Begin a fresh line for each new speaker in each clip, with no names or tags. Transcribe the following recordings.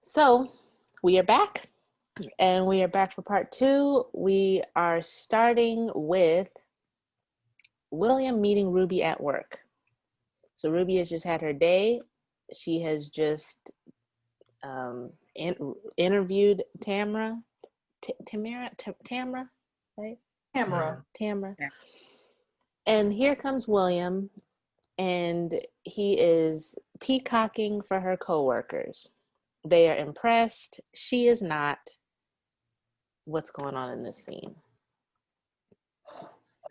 So we are back, and we are back for part two. We are starting with William meeting Ruby at work. So Ruby has just had her day. She has just interviewed Tamara, Tamara, right?
Camera.
Tamara.
Yeah.
And here comes William, and he is peacocking for her coworkers. They are impressed. She is not. What's going on in this scene?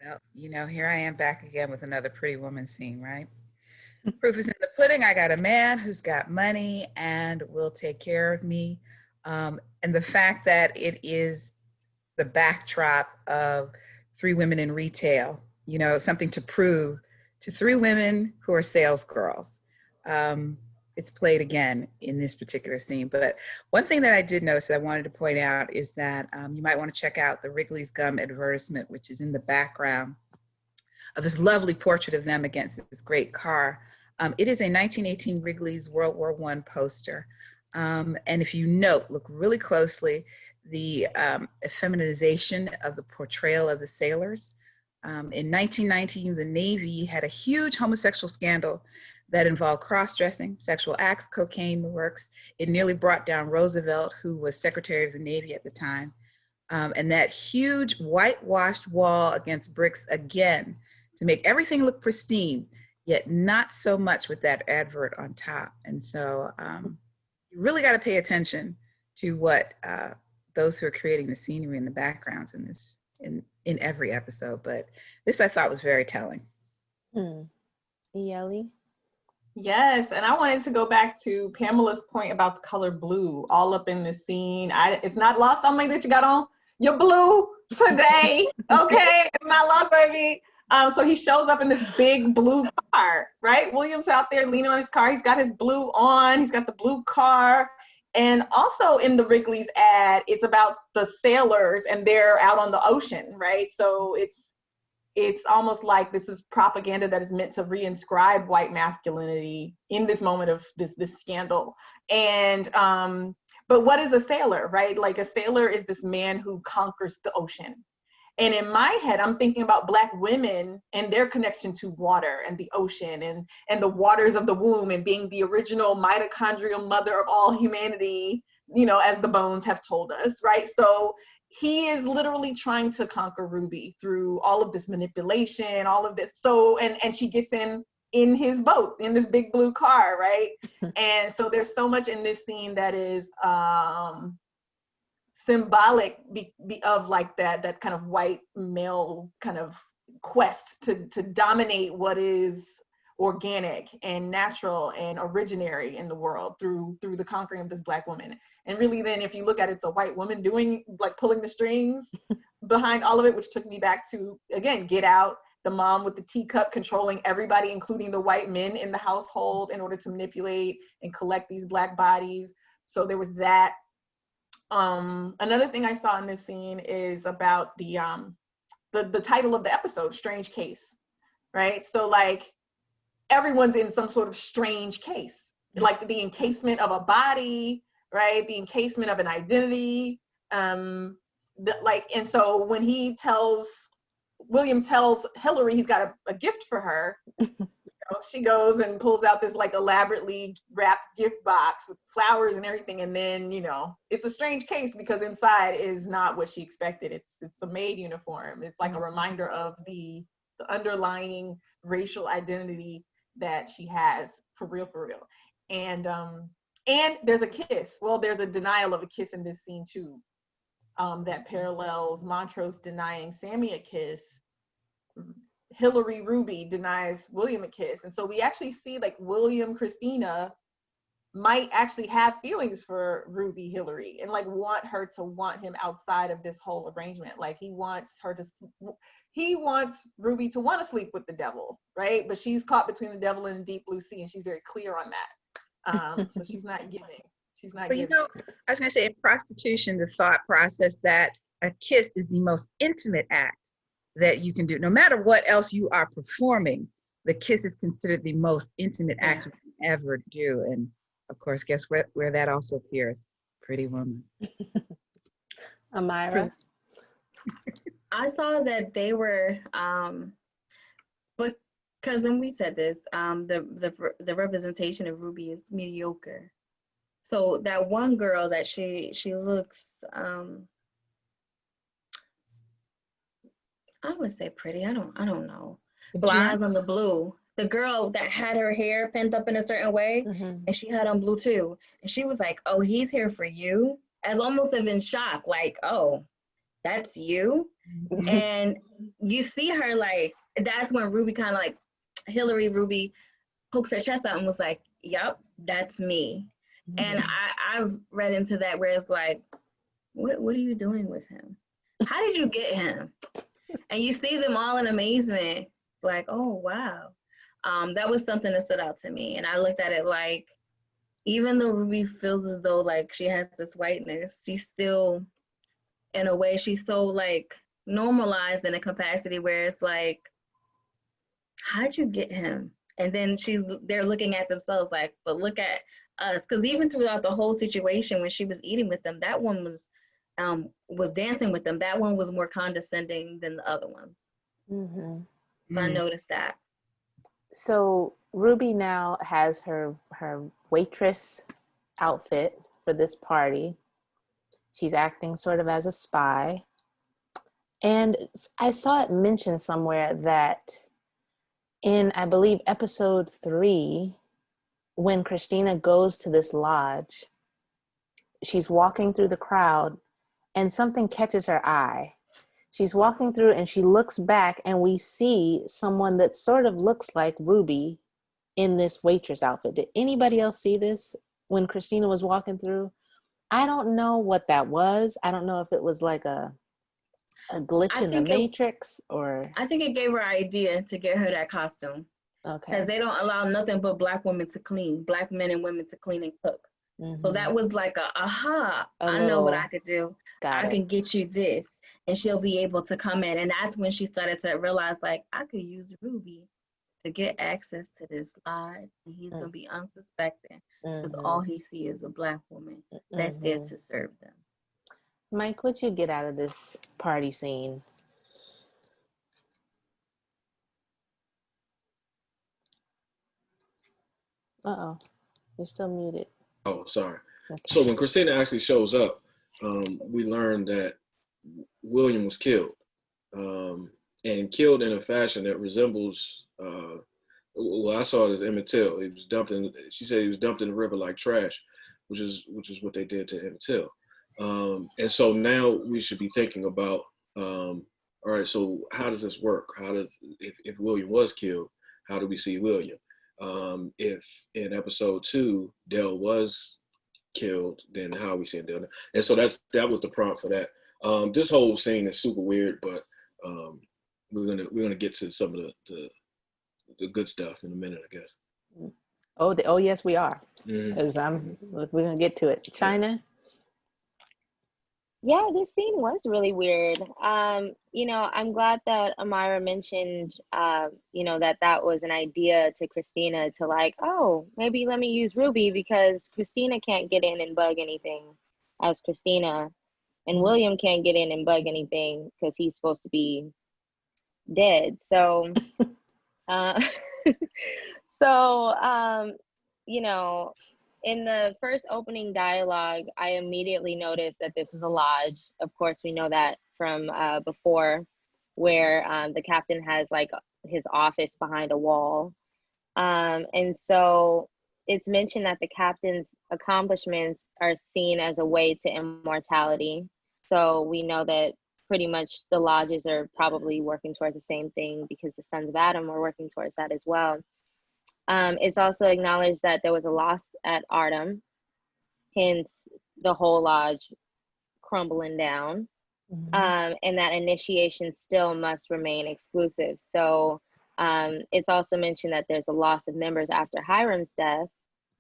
Well, here I am back again with another Pretty Woman scene, right? Proof is in the pudding. I got a man who's got money and will take care of me. And the fact that it is the backdrop of three women in retail, something to prove to three women who are sales girls. It's played again in this particular scene. But one thing that I did notice that I wanted to point out is that you might want to check out the Wrigley's Gum advertisement, which is in the background of this lovely portrait of them against this great car. It is a 1918 Wrigley's World War I poster. And if you look really closely, the effeminization of the portrayal of the sailors. In 1919, the Navy had a huge homosexual scandal that involved cross-dressing, sexual acts, cocaine, the works. It nearly brought down Roosevelt, who was Secretary of the Navy at the time. And that huge whitewashed wall against bricks again to make everything look pristine, yet not so much with that advert on top. And so you really got to pay attention to what those who are creating the scenery and the backgrounds in every episode. But this I thought was very telling.
Yelly?
Yes, and I wanted to go back to Pamela's point about the color blue all up in the scene. It's not lost on me that you got on your blue today, okay? It's not lost on me. So he shows up in this big blue car, right? William's out there leaning on his car. He's got his blue on. He's got the blue car. And also in the Wrigley's ad, it's about the sailors and they're out on the ocean, right? So it's almost like this is propaganda that is meant to reinscribe white masculinity in this moment of this scandal. And but what is a sailor, right? Like a sailor is this man who conquers the ocean. And in my head, I'm thinking about Black women and their connection to water and the ocean and the waters of the womb and being the original mitochondrial mother of all humanity, as the bones have told us, right? So he is literally trying to conquer Ruby through all of this manipulation, all of this. So, and she gets in his boat, in this big blue car, right? And so there's so much in this scene that is symbolic of like that kind of white male kind of quest to dominate what is organic and natural and originary in the world through the conquering of this Black woman. And really then if you look at it, it's a white woman doing, like, pulling the strings behind all of it, which took me back to, again, Get Out, the mom with the teacup controlling everybody, including the white men in the household, in order to manipulate and collect these Black bodies. So there was that. Another thing I saw in this scene is about the title of the episode, Strange Case, right? So like everyone's in some sort of strange case, like the encasement of a body, right? The encasement of an identity. And so when William tells Hillary he's got a gift for her, she goes and pulls out this like elaborately wrapped gift box with flowers and everything. And then, it's a strange case because inside is not what she expected. It's a maid uniform. It's like a reminder of the underlying racial identity that she has for real. And there's a kiss. Well, there's a denial of a kiss in this scene too. That parallels Montrose denying Sammy a kiss. Hillary Ruby denies William a kiss. And so we actually see like William Christina might actually have feelings for Ruby Hillary and like want her to want him outside of this whole arrangement. Like he wants Ruby to want to sleep with the devil, right? But she's caught between the devil and the deep blue sea, and she's very clear on that. So she's not giving. She's not giving.
I was going to say in prostitution, the thought process that a kiss is the most intimate act that you can do. No matter what else you are performing, the kiss is considered the most intimate act you can ever do. And of course, guess where that also appears? Pretty Woman.
Amira?
I saw that they were, but cousin, we said this, the representation of Ruby is mediocre. So that one girl that she looks, I would say pretty. I don't know. She has
Blonde?
on the blue. The girl that had her hair pinned up in a certain way, and she had on blue too. And she was like, "Oh, he's here for you," as almost if in shock, like, "Oh, that's you." And you see her like, that's when Ruby kind of like, Hillary Ruby pokes her chest out and was like, "Yep, that's me." And I've read into that where it's like, what are you doing with him? How did you get him? And you see them all in amazement, like, oh, wow. That was something that stood out to me. And I looked at it like, even though Ruby feels as though like she has this whiteness, she's still, in a way, she's so like normalized in a capacity where it's like, how'd you get him? And then they're looking at themselves like, but look at us. Because even throughout the whole situation, when she was eating with them, that one was dancing with them. That one was more condescending than the other ones.
Mm-hmm.
I noticed that.
So Ruby now has her waitress outfit for this party. She's acting sort of as a spy. And I saw it mentioned somewhere that in, I believe, episode 3, when Christina goes to this lodge, she's walking through the crowd and something catches her eye. She's walking through and she looks back and we see someone that sort of looks like Ruby in this waitress outfit. Did anybody else see this when Christina was walking through? I don't know what that was. I don't know if it was like a glitch in the Matrix or...
I think it gave her an idea to get her that costume.
Okay.
Because they don't allow nothing but Black women to clean, Black men and women to clean and cook. So that was like I know what I could do. I can get you this. And she'll be able to come in. And that's when she started to realize, like, I could use Ruby to get access to this lodge. And he's going to be unsuspecting. Because all he sees is a Black woman that's there to serve them.
Mike, what'd you get out of this party scene? Uh-oh. You're still muted.
Oh, sorry.
Okay.
So when Christina actually shows up, we learn that William was killed, and killed in a fashion that resembles, well, I saw it as Emmett Till. He was dumped in, she said he was dumped in the river like trash, which is what they did to Emmett Till. And so now we should be thinking about, all right, so how does this work? If William was killed, how do we see William? If in episode 2 Dell was killed, then how are we seeing Dell? And so that was the prompt for that. This whole scene is super weird, but we're gonna get to some of the good stuff in a minute, I guess.
Oh yes, we are. Because we're gonna get to it. China.
Yeah, this scene was really weird. I'm glad that Amira mentioned, that was an idea to Christina to like, oh, maybe let me use Ruby because Christina can't get in and bug anything as Christina, and William can't get in and bug anything because he's supposed to be dead. So, in the first opening dialogue, I immediately noticed that this was a lodge. Of course, we know that from before, where the captain has like his office behind a wall. And so it's mentioned that the captain's accomplishments are seen as a way to immortality. So we know that pretty much the lodges are probably working towards the same thing because the Sons of Adam are working towards that as well. It's also acknowledged that there was a loss at Artem, hence the whole lodge crumbling down, and that initiation still must remain exclusive. So it's also mentioned that there's a loss of members after Hiram's death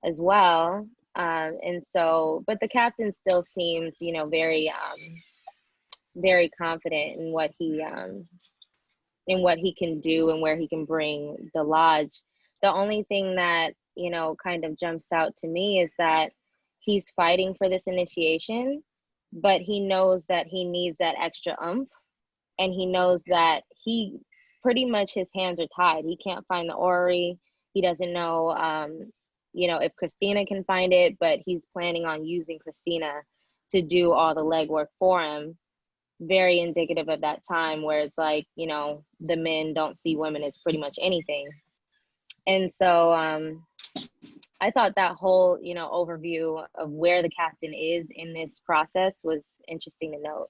as well. And so, but the captain still seems, very, very confident in what he can do and where he can bring the lodge. The only thing that you know, kind of jumps out to me is that he's fighting for this initiation, but he knows that he needs that extra oomph, and he knows that he pretty much, his hands are tied. He can't find the orrery. He doesn't know, you know, if Christina can find it, but he's planning on using Christina to do all the legwork for him. Very indicative of that time where it's like, you know, the men don't see women as pretty much anything. And so I thought that whole, you know, overview of where the captain is in this process was interesting to note.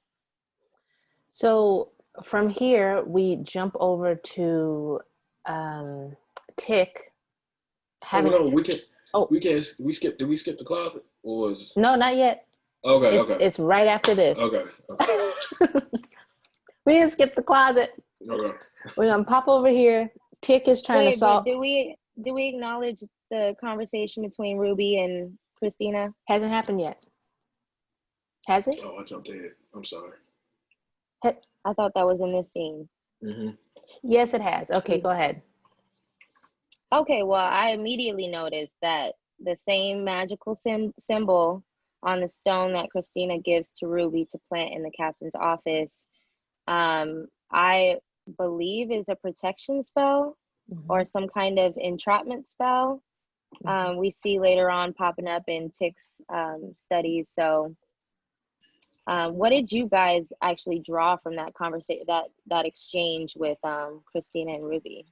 So from here, we jump over to Tick having.
Oh, no, we can.
Oh,
we can. We skip. Did we skip the closet? Or was?
No, not yet.
Okay.
It's right after this.
Okay.
We didn't skip the closet.
Okay.
We're gonna pop over here. Tick is trying to solve.
But do we acknowledge the conversation between Ruby and Christina?
Hasn't happened yet. Has it?
Oh, I jumped ahead. I'm sorry.
I thought that was in this scene.
Mm-hmm.
Yes, it has. Okay, go ahead.
Okay, well, I immediately noticed that the same magical symbol on the stone that Christina gives to Ruby to plant in the captain's office, I believe is a protection spell or some kind of entrapment spell. We see later on popping up in Tick's studies. So what did you guys actually draw from that conversation, that exchange with Christina and Ruby?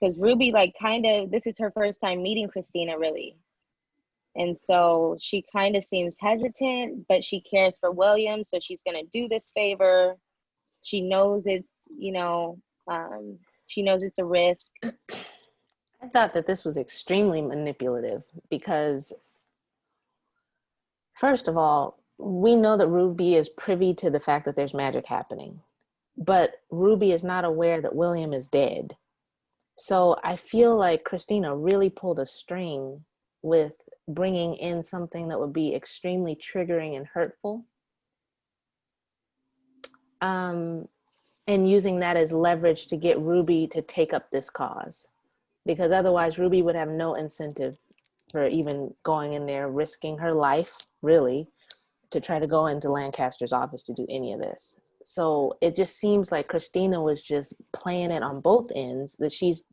Because Ruby, like, kind of, this is her first time meeting Christina, really. And so she kind of seems hesitant, but she cares for William, so she's going to do this favor. She knows it's, you know, she knows it's a risk.
I thought that this was extremely manipulative because, first of all, we know that Ruby is privy to the fact that there's magic happening, but Ruby is not aware that William is dead. So I feel like Christina really pulled a string with bringing in something that would be extremely triggering and hurtful, and using that as leverage to get Ruby to take up this cause, because otherwise Ruby would have no incentive for even going in there, risking her life, really, to try to go into Lancaster's office to do any of this. So it just seems like Christina was just playing it on both ends, that she's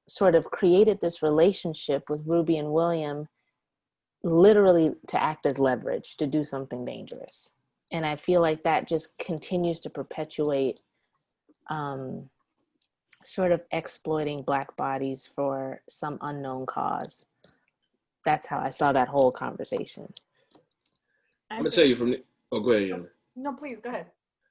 sort of created this relationship with Ruby and William literally to act as leverage to do something dangerous. And I feel like that just continues to perpetuate sort of exploiting Black bodies for some unknown cause. That's how I saw that whole conversation.
I'm gonna tell you from the, oh, go ahead, Yana.
No, please go ahead.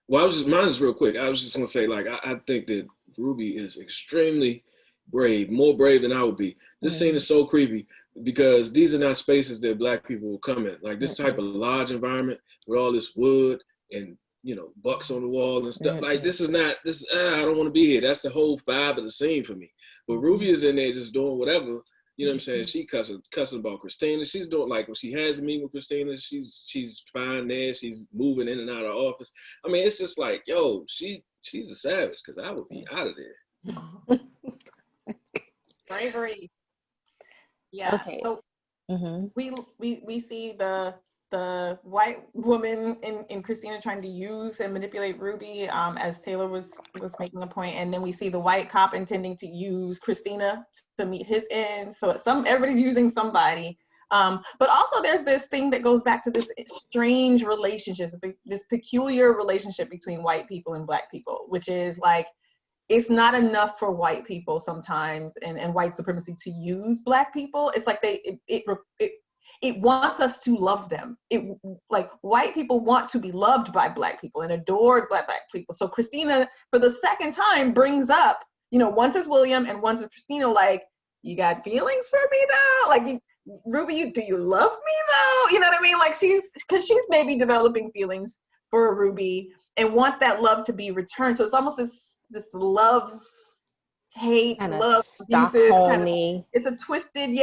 Well, mine's real quick. I was just gonna say, like, I think that Ruby is extremely brave, more brave than I would be. This scene is so creepy because these are not spaces that Black people will come in. Like this type of lodge environment with all this wood and, you know, bucks on the wall and stuff. Like this is not this. I don't want to be here. That's the whole vibe of the scene for me. But Ruby is in there just doing whatever. You know what I'm saying? She cussing about Christina. She's doing, like, when she has a meeting with Christina, she's fine there. She's moving in and out of office. I mean, it's just like, yo, she's a savage, because I would be out of there.
Bravery. Yeah.
Okay.
So we see the white woman in Christina trying to use and manipulate Ruby, as Taylor was making a point, and then we see the white cop intending to use Christina to meet his end. So everybody's using somebody, but also there's this thing that goes back to this strange relationship, this peculiar relationship between white people and Black people, which is like, it's not enough for white people sometimes and white supremacy to use Black people. It's like it wants us to love them. Like white people want to be loved by Black people and adored by Black people. So Christina, for the second time, brings up, you know, once it's William and once it's Christina, like, you got feelings for me though? Like, Ruby, do you love me though? You know what I mean? Like because she's maybe developing feelings for Ruby and wants that love to be returned. So it's almost this love, hate,
kind of
love,
Stockholmy.
It's a twisted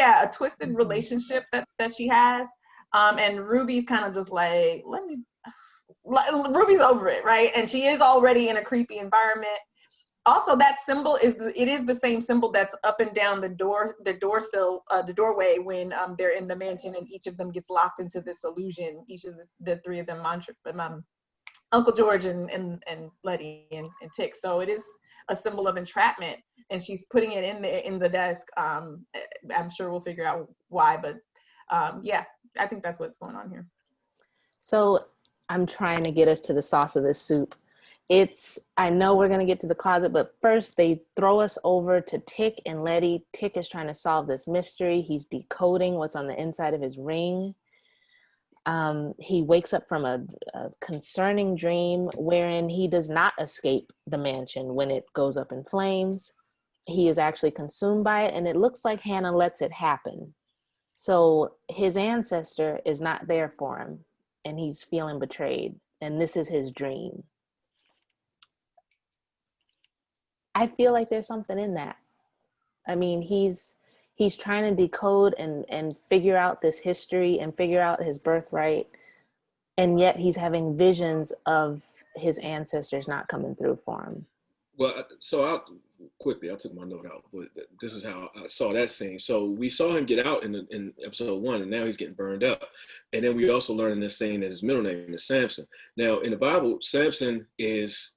relationship that she has. And Ruby's kind of just like, Ruby's over it, right? And she is already in a creepy environment. Also, that symbol is the same symbol that's up and down the doorway when they're in the mansion, and each of them gets locked into this illusion. Each of the three of them, Uncle George and Letty and Tick. So it is a symbol of entrapment, and she's putting it in the desk. I'm sure we'll figure out why, but yeah, I think that's what's going on here.
So I'm trying to get us to the sauce of this soup. I know we're going to get to the closet, but first they throw us over to Tick and Letty. Tick is trying to solve this mystery. He's decoding what's on the inside of his ring. He wakes up from a concerning dream wherein he does not escape the mansion when it goes up in flames. He is actually consumed by it, and it looks like Hannah lets it happen. So his ancestor is not there for him, and he's feeling betrayed, and this is his dream. I feel like there's something in that. I mean, he's trying to decode and figure out this history and figure out his birthright, and yet he's having visions of his ancestors not coming through for him.
Well, so I took my note out, but this is how I saw that scene. So we saw him get out in episode 1, and now he's getting burned up. And then we also learned in this scene that his middle name is Samson. Now in the Bible, Samson is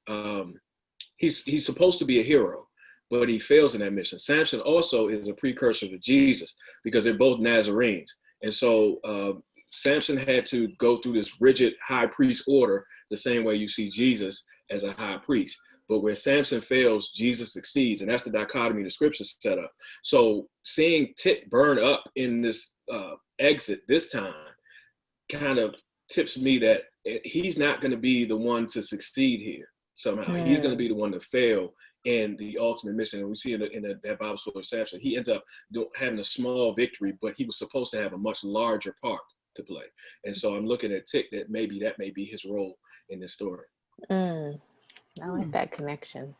he's supposed to be a hero, but he fails in that mission. Samson also is a precursor to Jesus because they're both Nazarenes. And so Samson had to go through this rigid high priest order the same way you see Jesus as a high priest. But where Samson fails, Jesus succeeds. And that's the dichotomy the scriptures set up. So seeing Tick burn up in this exit this time kind of tips me that he's not going to be the one to succeed here somehow. Yeah. He's going to be the one to fail in the ultimate mission. And we see in that Bible story of Samson, he ends up having a small victory, but he was supposed to have a much larger part to play. And so I'm looking at Tick that may be his role in this story.
I like that connection.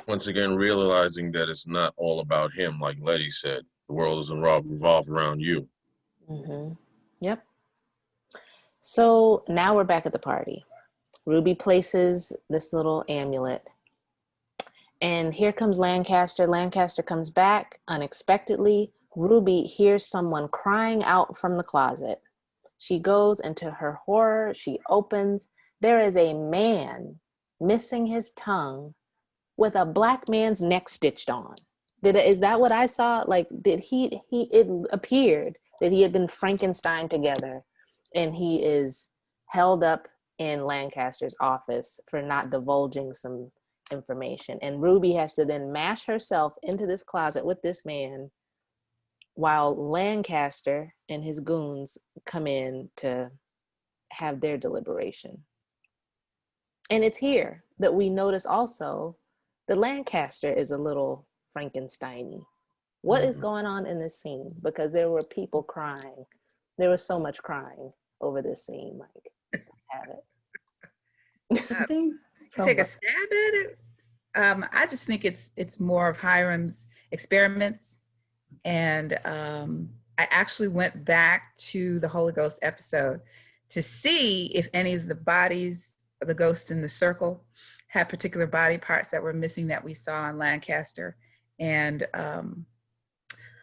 Once again, realizing that it's not all about him, like Letty said. The world doesn't revolve around you.
Mm-hmm. Yep. So now we're back at the party. Ruby places this little amulet. And here comes Lancaster. Lancaster comes back unexpectedly. Ruby hears someone crying out from the closet. She goes, and to her horror, she opens. There is a man missing his tongue with a black man's neck stitched on. Is that what I saw? Like, it appeared that he had been Frankenstein together, and he is held up in Lancaster's office for not divulging some information. And Ruby has to then mash herself into this closet with this man while Lancaster and his goons come in to have their deliberation. And it's here that we notice also that Lancaster is a little Frankenstein-y. What is going on in this scene? Because there were people crying. There was so much crying over this scene. Like, let's have it.
Take a stab at it. I just think it's more of Hiram's experiments. And I actually went back to the Holy Ghost episode to see if any of the bodies, the ghosts in the circle, had particular body parts that were missing that we saw in Lancaster and the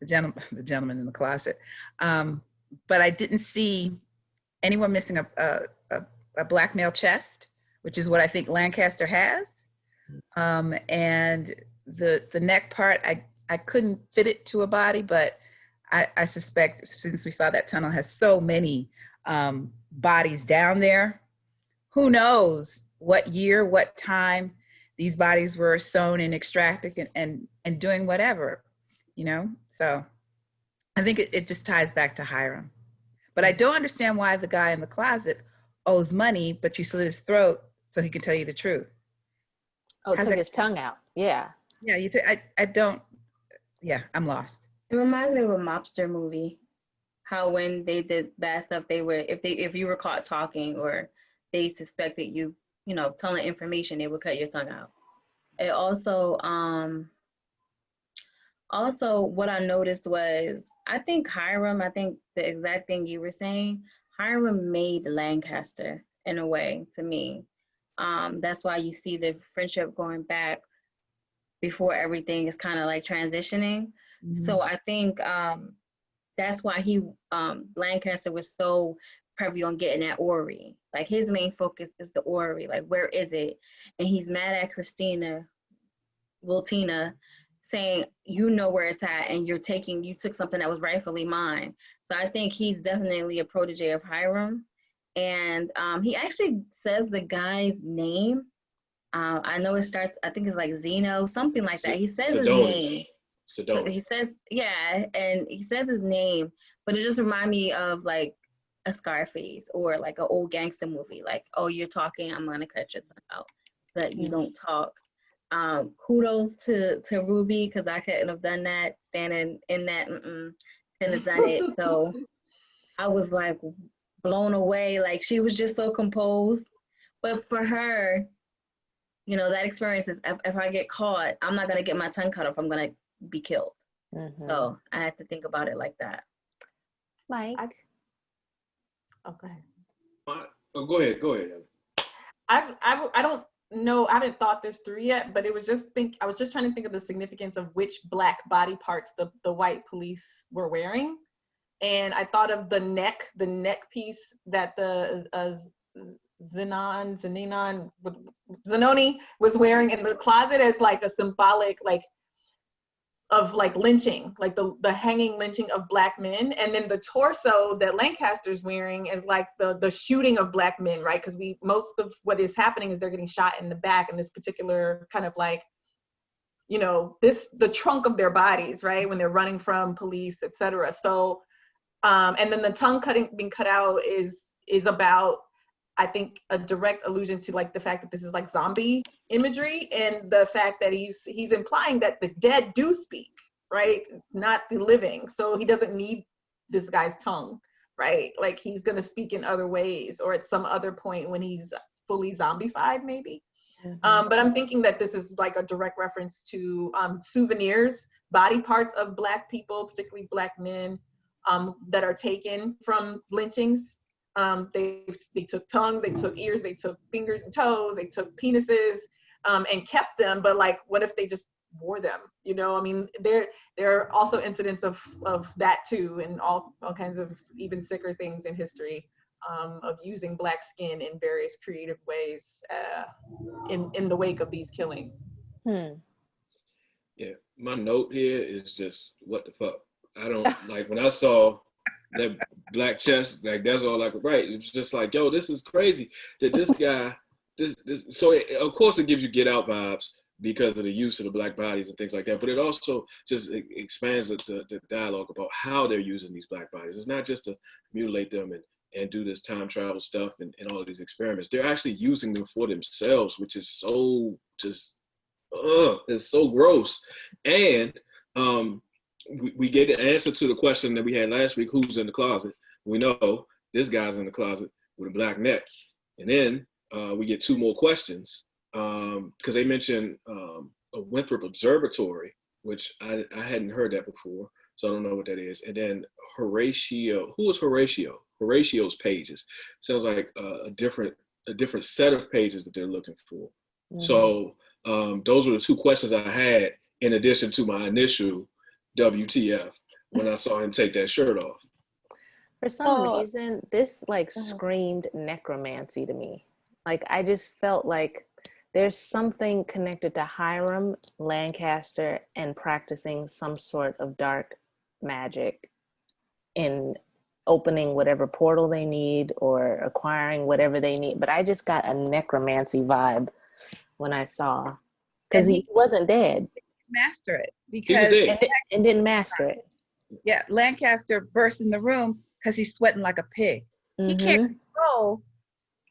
gentleman in the closet. But I didn't see anyone missing a black male chest, which is what I think Lancaster has. And the neck part, I couldn't fit it to a body, but I suspect since we saw that tunnel has so many bodies down there, who knows what year, what time these bodies were sewn and extracted and doing whatever, you know? So I think it just ties back to Hiram. But I don't understand why the guy in the closet owes money, but you slit his throat so he can tell you the truth.
Oh, took his tongue out. Yeah.
Yeah, I don't, yeah, I'm lost.
It reminds me of a mobster movie. How when they did bad stuff, if you were caught talking or they suspected you telling information, they would cut your tongue out. It also what I noticed was, I think the exact thing you were saying, Hiram made Lancaster in a way to me. That's why you see the friendship going back before everything is kind of like transitioning.
Mhm.
So I think that's why Lancaster was so privy on getting that Ori. Like his main focus is the Ori. Like, where is it? And he's mad at Wiltina, saying, you know where it's at, and you took something that was rightfully mine. So I think he's definitely a protege of Hiram. And he actually says the guy's name. I know it starts, I think it's like Zeno, something like that. He says his name. So he says, yeah, and he says his name, but it just reminds me of like a Scarface or like an old gangster movie. Like, oh, you're talking, I'm gonna cut your tongue out, but you don't talk. Kudos to Ruby, because I couldn't have done that, standing in that, couldn't have done it. So I was like blown away. Like, she was just so composed. But for her, you know, that experience is, if I get caught, I'm not gonna get my tongue cut off. I'm gonna be killed. So I had to think about it like that.
Mike.
Oh, go ahead.
Go ahead.
I don't know. I haven't thought this through yet, but I was just trying to think of the significance of which Black body parts the white police were wearing, and I thought of the neck piece that the Zanoni was wearing in the closet as like a symbolic of lynching, like the hanging lynching of Black men. And then the torso that Lancaster's wearing is like the shooting of Black men, right? Because most of what is happening is they're getting shot in the back in this particular kind of like, you know, the trunk of their bodies, right? When they're running from police, etc. So, and then the tongue being cut out is about, I think, a direct allusion to like the fact that this is like zombie imagery, and the fact that he's implying that the dead do speak, right? Not the living. So he doesn't need this guy's tongue, right? Like, he's going to speak in other ways, or at some other point when he's fully zombified, maybe. But I'm thinking that this is like a direct reference to souvenirs, body parts of Black people, particularly Black men, that are taken from lynchings. They took tongues, they took ears, they took fingers and toes, they took penises, and kept them. But like, what if they just wore them? You know, I mean, there are also incidents of that too, and all kinds of even sicker things in history, of using Black skin in various creative ways in the wake of these killings.
Yeah, my note here is just, what the fuck? I don't like, when I saw that black chest, like, that's all I could write. It was just like, yo, this is crazy that this guy, so of course it gives you Get Out vibes because of the use of the Black bodies and things like that, but it also just expands the dialogue about how they're using these Black bodies. It's not just to mutilate them and do this time travel stuff and all of these experiments. They're actually using them for themselves, which is so just, it's so gross. And we get the answer to the question that we had last week: who's in the closet? We know this guy's in the closet with a black neck. And then we get two more questions, because they mentioned a Winthrop Observatory, which I hadn't heard that before, so I don't know what that is. And then Horatio. Who is Horatio? Horatio's pages. Sounds like a different set of pages that they're looking for. So those were the two questions I had, in addition to my initial WTF when I saw him take that shirt off.
For some reason, this like screamed necromancy to me. Like, I just felt like there's something connected to Hiram Lancaster and practicing some sort of dark magic in opening whatever portal they need or acquiring whatever they need. But I just got a necromancy vibe when I saw, because he wasn't dead.
Master it, because
and didn't master it.
Yeah, Lancaster burst in the room because he's sweating like a pig. He can't control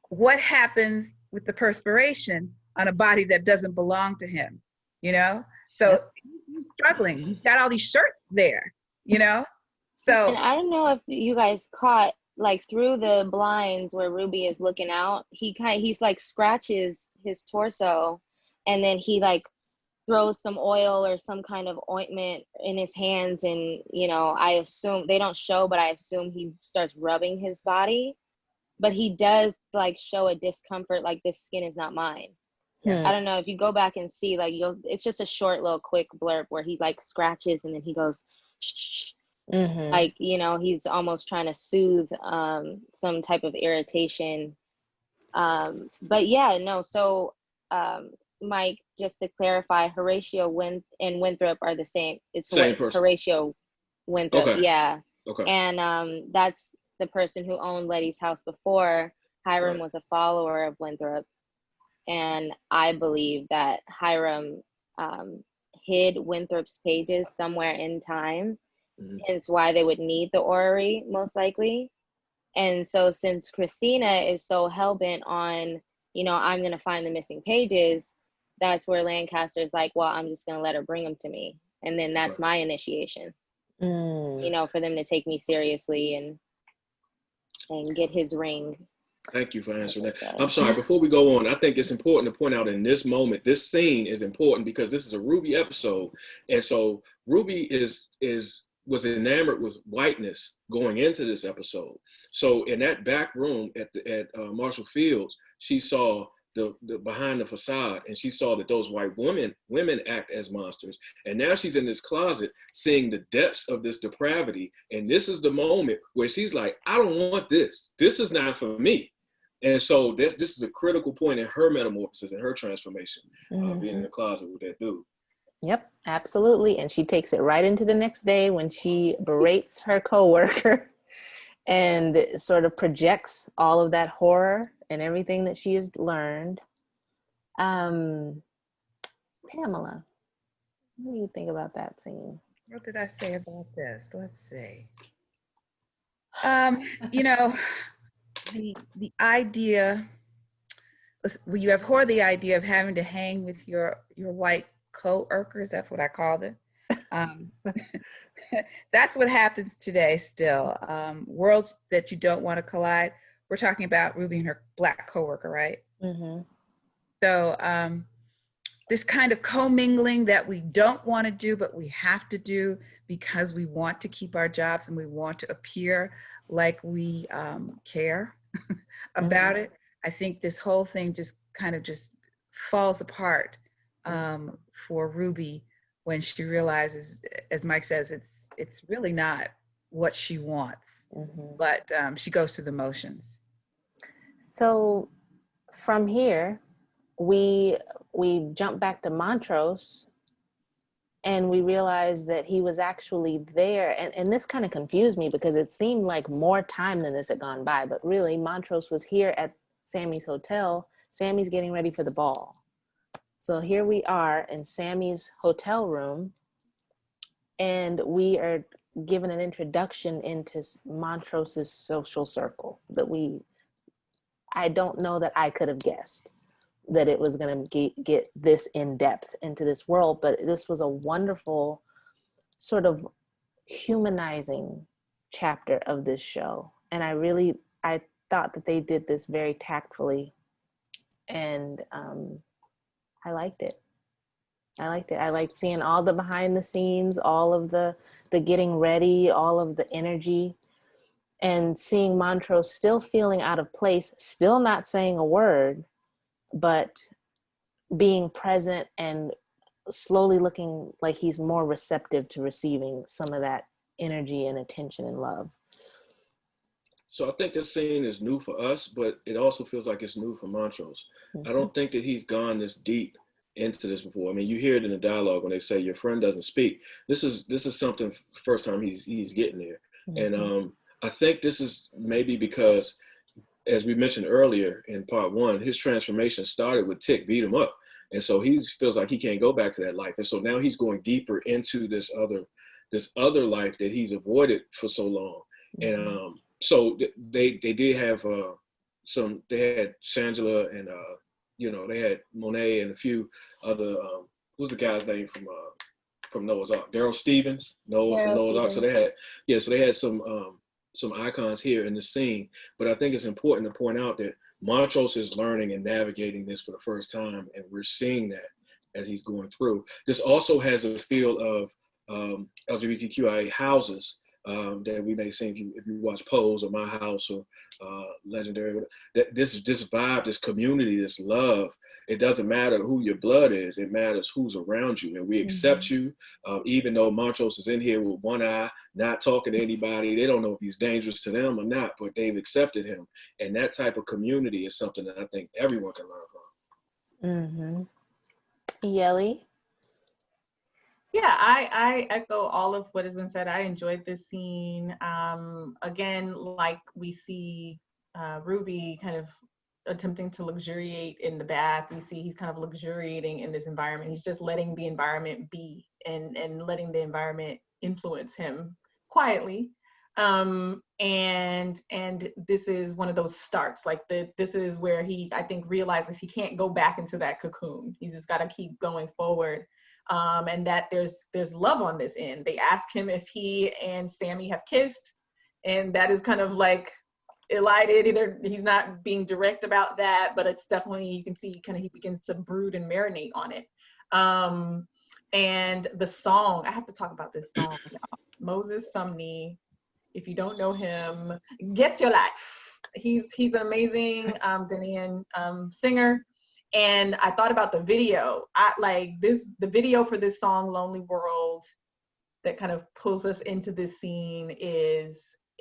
what happens with the perspiration on a body that doesn't belong to him, you know? So he's struggling. He's got all these shirts there, you know? So,
and I don't know if you guys caught, like, through the blinds where Ruby is looking out, he's like scratches his torso, and then he like throws some oil or some kind of ointment in his hands, and, you know, I assume they don't show, but I assume he starts rubbing his body. But he does like show a discomfort, like, this skin is not mine. I don't know if you go back and see, like, it's just a short little quick blurb where he like scratches and then he goes shh, like, you know, he's almost trying to soothe some type of irritation. But yeah, no, so Mike, just to clarify, Horatio and Winthrop are the same. It's
Same person.
Horatio Winthrop,
Okay.
yeah.
Okay.
And that's the person who owned Letty's house before. Hiram was a follower of Winthrop. And I believe that Hiram hid Winthrop's pages somewhere in time, hence why they would need the orrery, most likely. And so since Christina is so hell-bent on, you know, I'm going to find the missing pages, that's where Lancaster's like, well, I'm just going to let her bring them to me. And then that's my initiation, you know, for them to take me seriously and get his ring.
Thank you for answering that. I'm sorry, before we go on, I think it's important to point out in this moment, this scene is important because this is a Ruby episode. And so Ruby was enamored with whiteness going into this episode. So in that back room at Marshall Fields, she saw the behind the facade, and she saw that those white women act as monsters. And now she's in this closet seeing the depths of this depravity. And this is the moment where she's like, I don't want this. This is not for me. And so this is a critical point in her metamorphosis and her transformation, being in the closet with that dude.
Yep, absolutely. And she takes it right into the next day when she berates her coworker and sort of projects all of that horror and everything that she has learned. Pamela, what do you think about that scene?
What did I say about this? Let's see. You know, the idea, you abhor the idea of having to hang with your white co-workers. That's what I call them. That's what happens today still. Worlds that you don't want to collide. We're talking about Ruby and her black coworker, right? So this kind of commingling that we don't want to do, but we have to do because we want to keep our jobs and we want to appear like we care about it. I think this whole thing just kind of just falls apart for Ruby when she realizes, as Mike says, it's really not what she wants, but she goes through the motions.
So from here, we jump back to Montrose and we realize that he was actually there. And this kind of confused me because it seemed like more time than this had gone by, but really Montrose was here at Sammy's hotel. Sammy's getting ready for the ball. So here we are in Sammy's hotel room and we are given an introduction into Montrose's social circle that I don't know that I could have guessed that it was going to get this in depth into this world, but this was a wonderful sort of humanizing chapter of this show. And I thought that they did this very tactfully, and I liked it. I liked seeing all the behind the scenes, all of the getting ready, all of the energy, and seeing Montrose still feeling out of place, still not saying a word, but being present and slowly looking like he's more receptive to receiving some of that energy and attention and love.
So I think this scene is new for us, but it also feels like it's new for Montrose. I don't think that he's gone this deep into this before. I mean, you hear it in the dialogue when they say your friend doesn't speak. This is something first time he's getting there. And I think this is maybe because, as we mentioned earlier in part one, his transformation started with Tick beat him up. And so he feels like he can't go back to that life. And so now he's going deeper into this other life that he's avoided for so long. And so they did have they had Shangela and they had Monet and a few other who's the guy's name from Noah's Ark? Daryl Stevens, Noah from Noah's Ark. So they had some icons here in the scene, but I think it's important to point out that Montrose is learning and navigating this for the first time, and we're seeing that as he's going through. This also has a feel of LGBTQIA houses that we may see if you watch Pose or My House or Legendary. That this vibe, this community, this love it doesn't matter who your blood is, it matters who's around you. And we accept you, even though Montrose is in here with one eye, not talking to anybody. They don't know if he's dangerous to them or not, but they've accepted him. And that type of community is something that I think everyone can learn from.
Yelly?
Yeah, I echo all of what has been said. I enjoyed this scene. Again, like we see Ruby kind of attempting to luxuriate in the bath. We see he's kind of luxuriating in this environment. He's just letting the environment be and letting the environment influence him quietly. And this is one of those starts. Like this is where he, I think, realizes he can't go back into that cocoon. He's just got to keep going forward. And that there's love on this end. They ask him if he and Sammy have kissed, and that is kind of like elided. He's not being direct about that, but it's definitely, you can see kind of he begins to brood and marinate on it. And the song, I have to talk about this song. Moses Sumney, if you don't know him, Get Your Life. He's an amazing Ghanaian singer. And I thought about the video. The video for this song, Lonely World, that kind of pulls us into this scene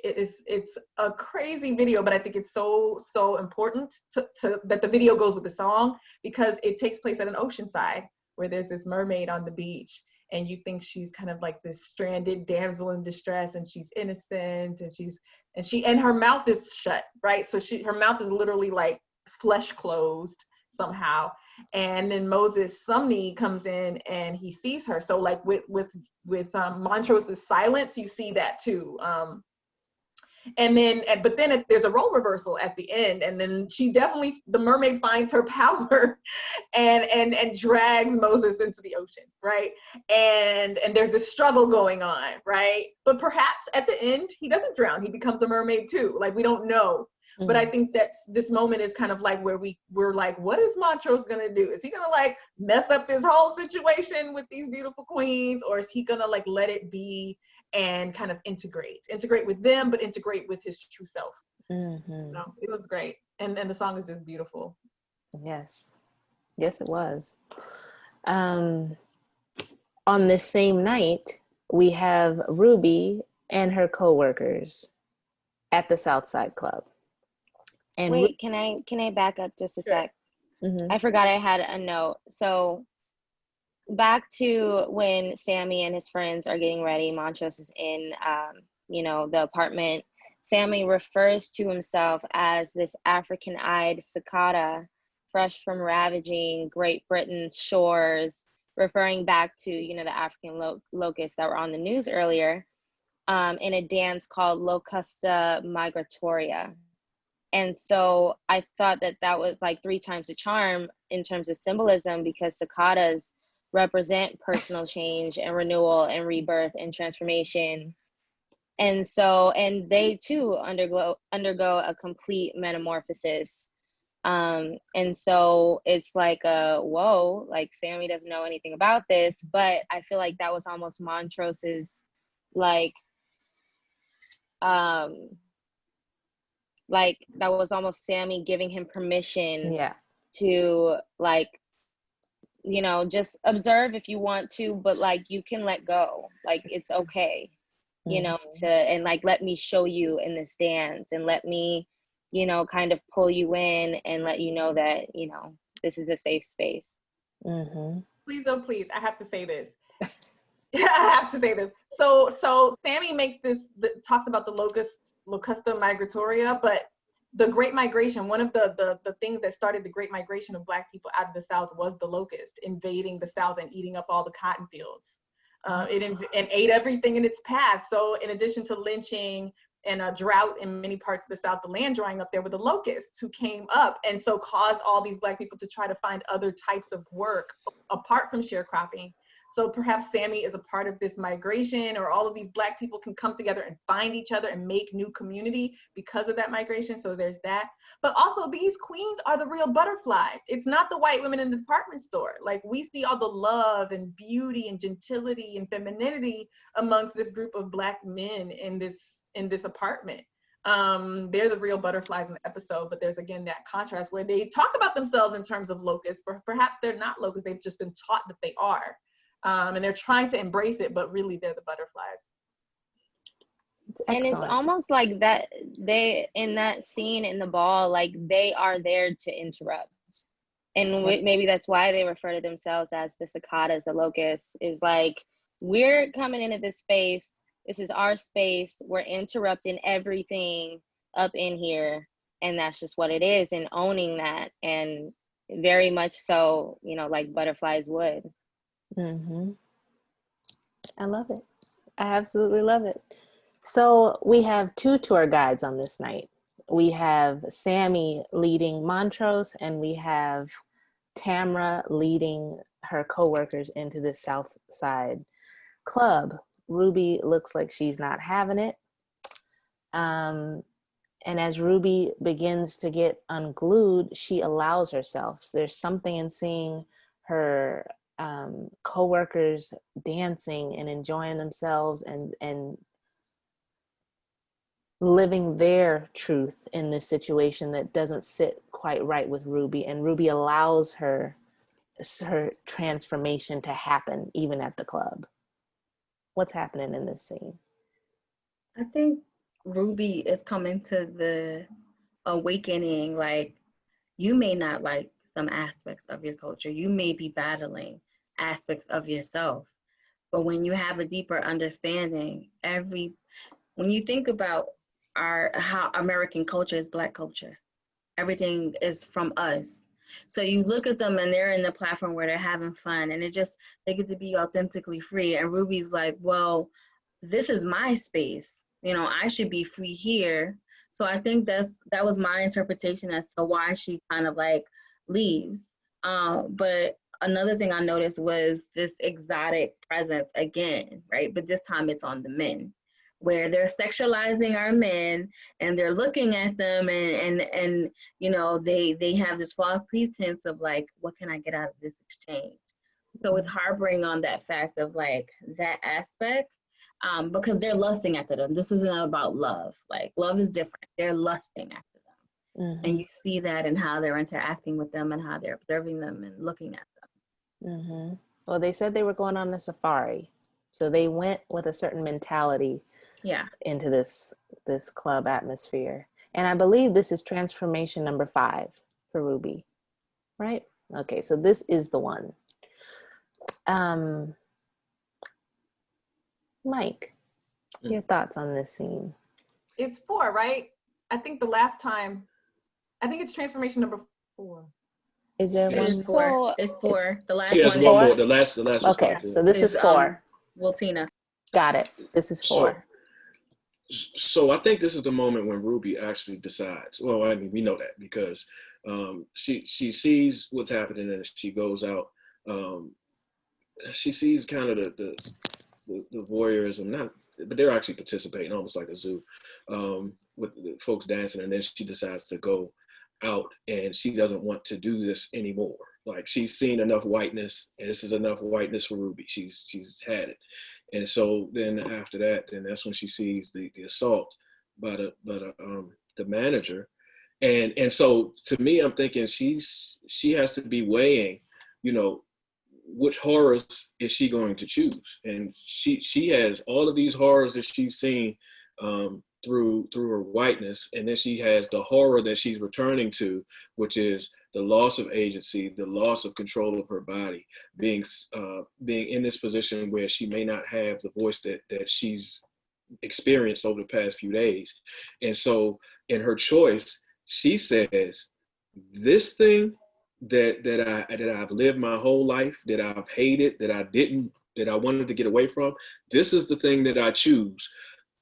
it's a crazy video, but I think it's so important to that the video goes with the song, because it takes place at an ocean side where there's this mermaid on the beach, and you think she's kind of like this stranded damsel in distress, and she's innocent, and her mouth is shut, right? So her mouth is literally like flesh closed somehow. And then Moses Sumney comes in and he sees her. So like with Montrose's silence, you see that too. But then there's a role reversal at the end, and then the mermaid finds her power and drags Moses into the ocean, right? And there's this struggle going on, right? But perhaps at the end he doesn't drown, he becomes a mermaid too. Like, we don't know. But I think that this moment is kind of like where we're like, what is Montrose gonna do? Is he gonna like mess up this whole situation with these beautiful queens, or is he gonna like let it be and kind of integrate with them, but integrate with his true self? So it was great, and the song is just beautiful.
Yes, it was. On this same night, we have Ruby and her co-workers at the Southside Club. And
wait, can I back up just a sec? I forgot I had a note. So back to when Sammy and his friends are getting ready, Montrose is in the apartment. Sammy refers to himself as this African-eyed cicada, fresh from ravaging Great Britain's shores, referring back to the African locusts that were on the news earlier, in a dance called Locusta Migratoria. And so I thought that was like 3 times the charm in terms of symbolism, because cicadas represent personal change and renewal and rebirth and transformation. And they too undergo a complete metamorphosis. And so it's like whoa, like Sammy doesn't know anything about this, but I feel like that was almost Montrose's like that was almost Sammy giving him permission to just observe if you want to, but like you can let go, like it's okay, and like let me show you in this dance, and let me kind of pull you in and let you know that this is a safe space.
Please, oh please, I have to say this. I have to say this. So Sammy makes talks about the Locusta Migratoria, but the Great Migration, one of the things that started the Great Migration of Black people out of the South was the locust invading the South and eating up all the cotton fields. It ate everything in its path. So in addition to lynching and a drought in many parts of the South, the land drying up, there were the locusts who came up and so caused all these Black people to try to find other types of work apart from sharecropping. So perhaps Sammy is a part of this migration, or all of these Black people can come together and find each other and make new community because of that migration. So there's that. But also these queens are the real butterflies. It's not the white women in the department store. Like, we see all the love and beauty and gentility and femininity amongst this group of Black men in this apartment. They're the real butterflies in the episode, but there's again that contrast where they talk about themselves in terms of locusts, but perhaps they're not locusts. They've just been taught that they are, and they're trying to embrace it, but really they're the butterflies.
And it's almost like that they, in that scene in the ball, like they are there to interrupt. And maybe that's why they refer to themselves as the cicadas, the locusts, is like, we're coming into this space. This is our space. We're interrupting everything up in here. And that's just what it is, and owning that. And very much so, you know, like butterflies would.
Mm-hmm. I love it. I absolutely love it. So we have 2 tour guides on this night. We have Sammy leading Montrose, and we have Tamra leading her coworkers into the South Side Club. Ruby looks like she's not having it. And as Ruby begins to get unglued, she allows herself. So there's something in seeing her coworkers dancing and enjoying themselves and living their truth in this situation that doesn't sit quite right with Ruby, and Ruby allows her transformation to happen even at the club. What's happening in this scene?
I think Ruby is coming to the awakening, like, you may not like some aspects of your culture. You may be battling aspects of yourself. But when you have a deeper understanding, when you think about how American culture is Black culture, everything is from us. So you look at them and they're in the platform where they're having fun, and they get to be authentically free. And Ruby's like, well, this is my space. You know, I should be free here. So I think that was my interpretation as to why she kind of like leaves. But another thing I noticed was this exotic presence again, right? But this time it's on the men, where they're sexualizing our men and they're looking at them and you know, they have this false pretense of like, what can I get out of this exchange? So it's harboring on that fact of like that aspect, because they're lusting after them. This isn't about love. Like, love is different. They're lusting after them. Mm-hmm. And you see that in how they're interacting with them and how they're observing them and looking at them.
Mm-hmm. Well, they said they were going on a safari. So they went with a certain mentality into this club atmosphere. And I believe this is transformation number 5 for Ruby, right? Okay, so this is the one. Mike, your thoughts on this scene?
It's 4, right? I think the last time, I think it's transformation number 4.
Is there one?
It's 4. It's 4. The last
she has one more. The last.
Okay, so this is 4.
Wiltina.
Got it. This is 4.
So I think this is the moment when Ruby actually decides. Well, I mean, we know that because she sees what's happening and she goes out. She sees kind of the voyeurism, but they're actually participating, almost like a zoo, with the folks dancing, and then she decides to go out, and she doesn't want to do this anymore. Like, she's seen enough whiteness, and this is enough whiteness for Ruby. She's had it, and so then after that, then that's when she sees the assault by the manager, and so to me, I'm thinking she has to be weighing, you know, which horrors is she going to choose? And she has all of these horrors that she's seen through her whiteness, and then she has the horror that she's returning to, which is the loss of agency, the loss of control of her body, being in this position where she may not have the voice that she's experienced over the past few days. And so in her choice, she says, this thing that I've lived my whole life, that I've hated, that I wanted to get away from, this is the thing that I choose.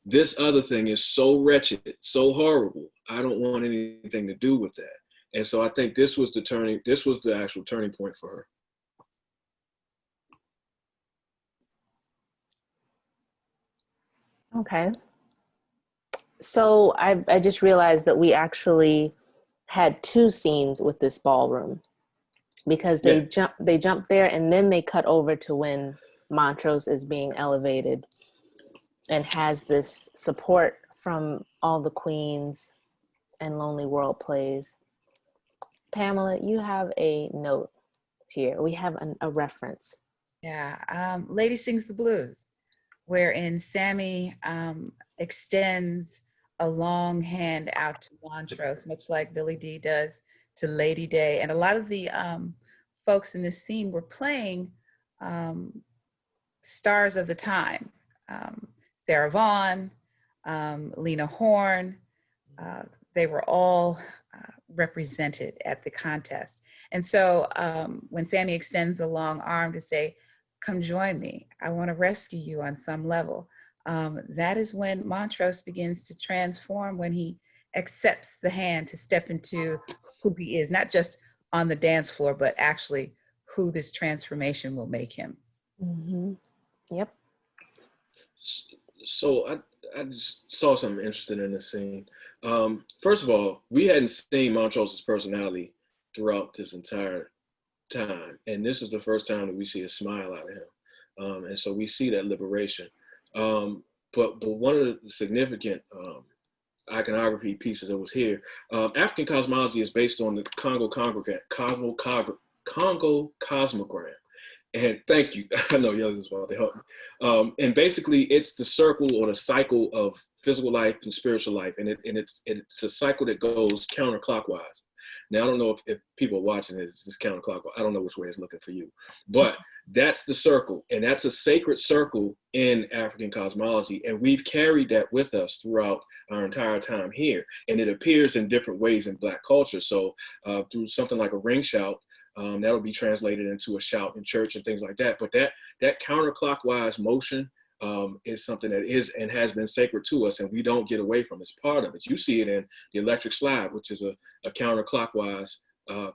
This other thing is so wretched, so horrible. I don't want anything to do with that. And so I think this was the actual turning point for her.
Okay. So I just realized that we actually had 2 scenes with this ballroom, because they jump there and then they cut over to when Montrose is being elevated and has this support from all the Queens and Lonely World plays. Pamela, you have a note here. We have a reference.
Yeah, Lady Sings the Blues, wherein Sammy extends a long hand out to Montrose, much like Billy Dee does to Lady Day. And a lot of the folks in this scene were playing stars of the time. Sarah Vaughan, Lena Horne, they were all represented at the contest. And so when Sammy extends the long arm to say, come join me, I want to rescue you on some level, that is when Montrose begins to transform, when he accepts the hand to step into who he is, not just on the dance floor, but actually who this transformation will make him.
Mm-hmm. Yep.
So I just saw something interesting in this scene. First of all, we hadn't seen Montrose's personality throughout this entire time, and this is the first time that we see a smile out of him, and so we see that liberation. But one of the significant iconography pieces that was here, African cosmology is based on the Congo cosmogram. And thank you. I know y'all was about to help me. And basically, it's the circle or the cycle of physical life and spiritual life, and it's a cycle that goes counterclockwise. Now, I don't know if people are watching this counterclockwise. I don't know which way it's looking for you, but that's the circle, and that's a sacred circle in African cosmology, and we've carried that with us throughout our entire time here, and it appears in different ways in Black culture. So through something like a ring shout, that'll be translated into a shout in church and things like that. But that counterclockwise motion is something that is and has been sacred to us, and we don't get away from. It's part of it. You see it in the electric slide, which is a counterclockwise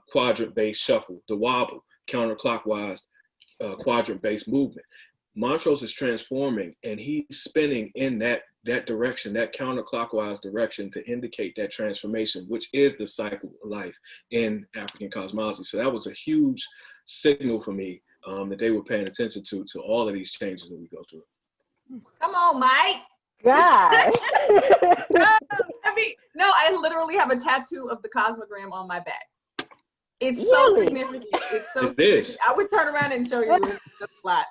quadrant-based shuffle. The wobble, counterclockwise quadrant-based movement. Montrose is transforming, and he's spinning in that direction, that counterclockwise direction, to indicate that transformation, which is the cycle of life in African cosmology. So that was a huge signal for me that they were paying attention to all of these changes that we go through.
Come on, Mike.
God.
I literally have a tattoo of the cosmogram on my back. It's so
Really?
significant. It's so
It is.
I would turn around and show you. It's a lot.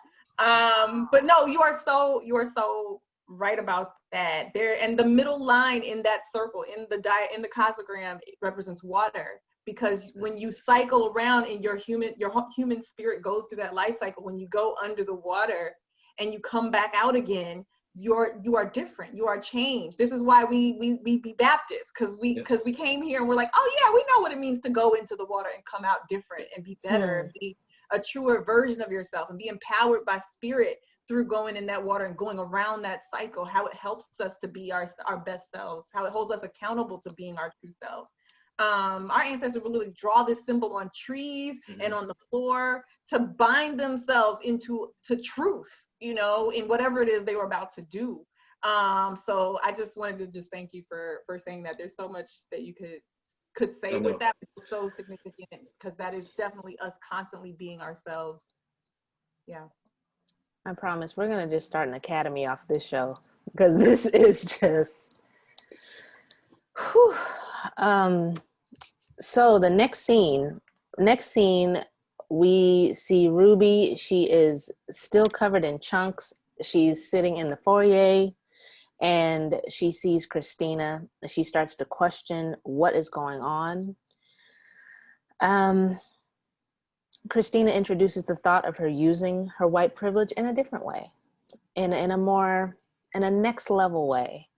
But no, you are so right about that. There, and the middle line in that circle in the cosmogram, it represents water, because when you cycle around and your human spirit goes through that life cycle, when you go under the water and you come back out again, you are different. You are changed. This is why we be Baptists, because we came here and we're like, oh yeah, we know what it means to go into the water and come out different and be better and be a truer version of yourself and be empowered by spirit through going in that water and going around that cycle, how it helps us to be our best selves, how it holds us accountable to being our true selves. Our ancestors would literally draw this symbol on trees and on the floor to bind themselves into truth, in whatever it is they were about to do. So I just wanted to just thank you for saying that. There's so much that you could say with that. It's so significant, because that is definitely us constantly being ourselves. Yeah.
I promise we're gonna just start an academy off this show, because this is just whew. So the next scene we see Ruby. She is still covered in chunks. She's sitting in the foyer and she sees Christina. She starts to question what is going on. Christina introduces the thought of her using her white privilege in a different way, in a next level way.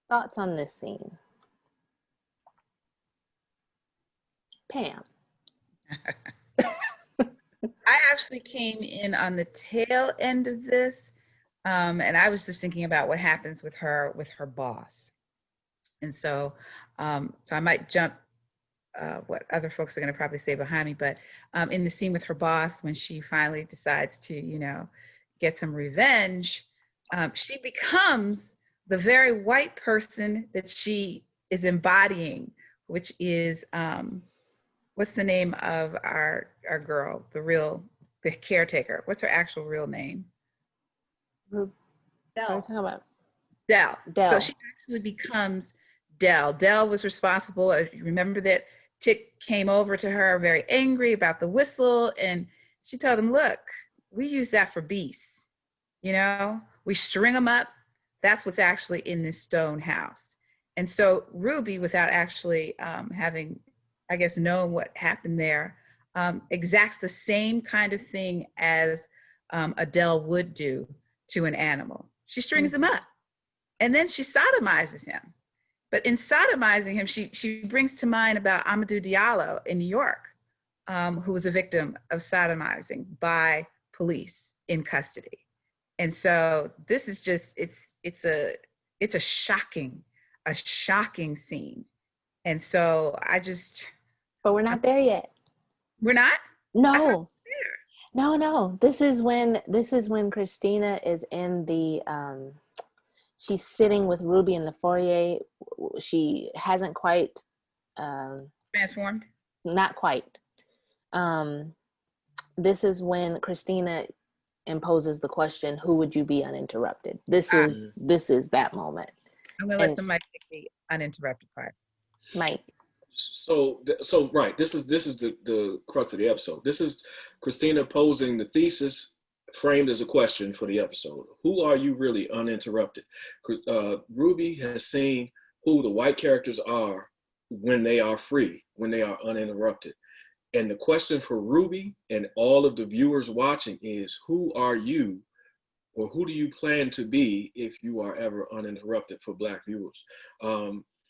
Thoughts on this scene? Pam.
I actually came in on the tail end of this, and I was just thinking about what happens with her boss. And so I might jump what other folks are going to probably say behind me, but in the scene with her boss, when she finally decides to, get some revenge, she becomes the very white person that she is embodying, which is, what's the name of our girl, the caretaker? What's her actual real name?
What are we talking about?
Dell.
Dell.
So she actually becomes Dell. Dell was responsible. Remember that Tick came over to her very angry about the whistle, and she told him, look, we use that for beasts. You know, we string them up. That's what's actually in this stone house. And so Ruby, without actually having, I guess, known what happened there, exacts the same kind of thing as Adele would do to an animal. She strings him up, and then she sodomizes him. But in sodomizing him, she brings to mind about Amadou Diallo in New York, who was a victim of sodomizing by police in custody. And so this is just, it's a shocking scene. And so
But we're not there yet.
We're not?
No. No. This is when Christina is in the she's sitting with Ruby in the foyer. She hasn't quite
Transformed?
Not quite. This is when Christina imposes the question, who would you be uninterrupted? This is that moment.
I'm gonna let somebody take the uninterrupted part.
Mike.
So right, this is the crux of the episode. This is Christina posing the thesis framed as a question for the episode. Who are you really uninterrupted? Ruby has seen who the white characters are when they are free, when they are uninterrupted. And the question for Ruby and all of the viewers watching is, who are you, or who do you plan to be if you are ever uninterrupted, for Black viewers?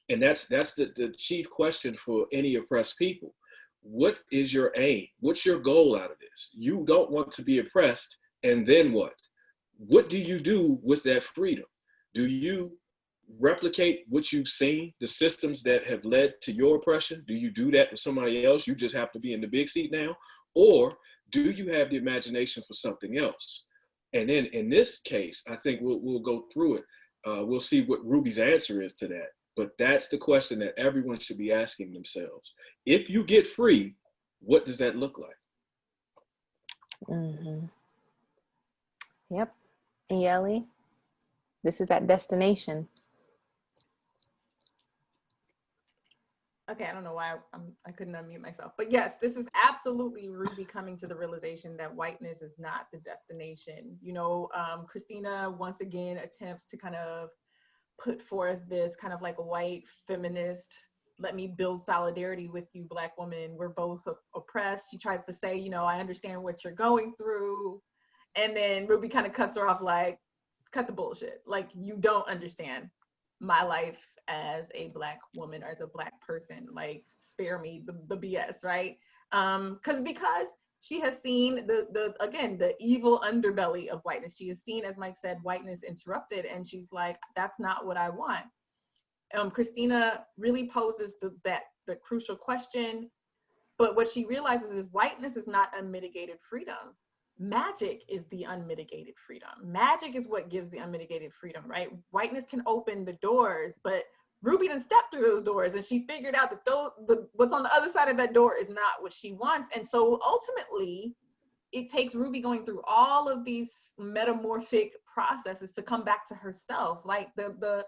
And that's the chief question for any oppressed people. What is your aim? What's your goal out of this? You don't want to be oppressed, and then what? What do you do with that freedom? Do you replicate what you've seen, the systems that have led to your oppression? Do you do that with somebody else? You just have to be in the big seat now? Or do you have the imagination for something else? And then in this case, I think we'll go through it. We'll see what Ruby's answer is to that. But that's the question that everyone should be asking themselves. If you get free, what does that look like?
Yep. And Yeli, this is that destination.
Okay, I don't know why I couldn't unmute myself. But yes, this is absolutely Ruby coming to the realization that whiteness is not the destination. You know, Christina once again attempts to kind of put forth this kind of like a white feminist, let me build solidarity with you, Black woman. We're both oppressed. She tries to say, you know, I understand what you're going through. And then Ruby kind of cuts her off like, cut the bullshit. Like, you don't understand my life as a Black woman or as a Black person. Like, spare me the BS, right? Because she has seen the evil underbelly of whiteness. She has seen, as Mike said, whiteness interrupted, and she's like, that's not what I want. Christina really poses the crucial question, but what she realizes is whiteness is not unmitigated freedom. Magic is the unmitigated freedom. Magic is what gives the unmitigated freedom, right? Whiteness can open the doors, but Ruby done stepped through those doors, and she figured out that what's on the other side of that door is not what she wants. And so ultimately, it takes Ruby going through all of these metamorphic processes to come back to herself. Like the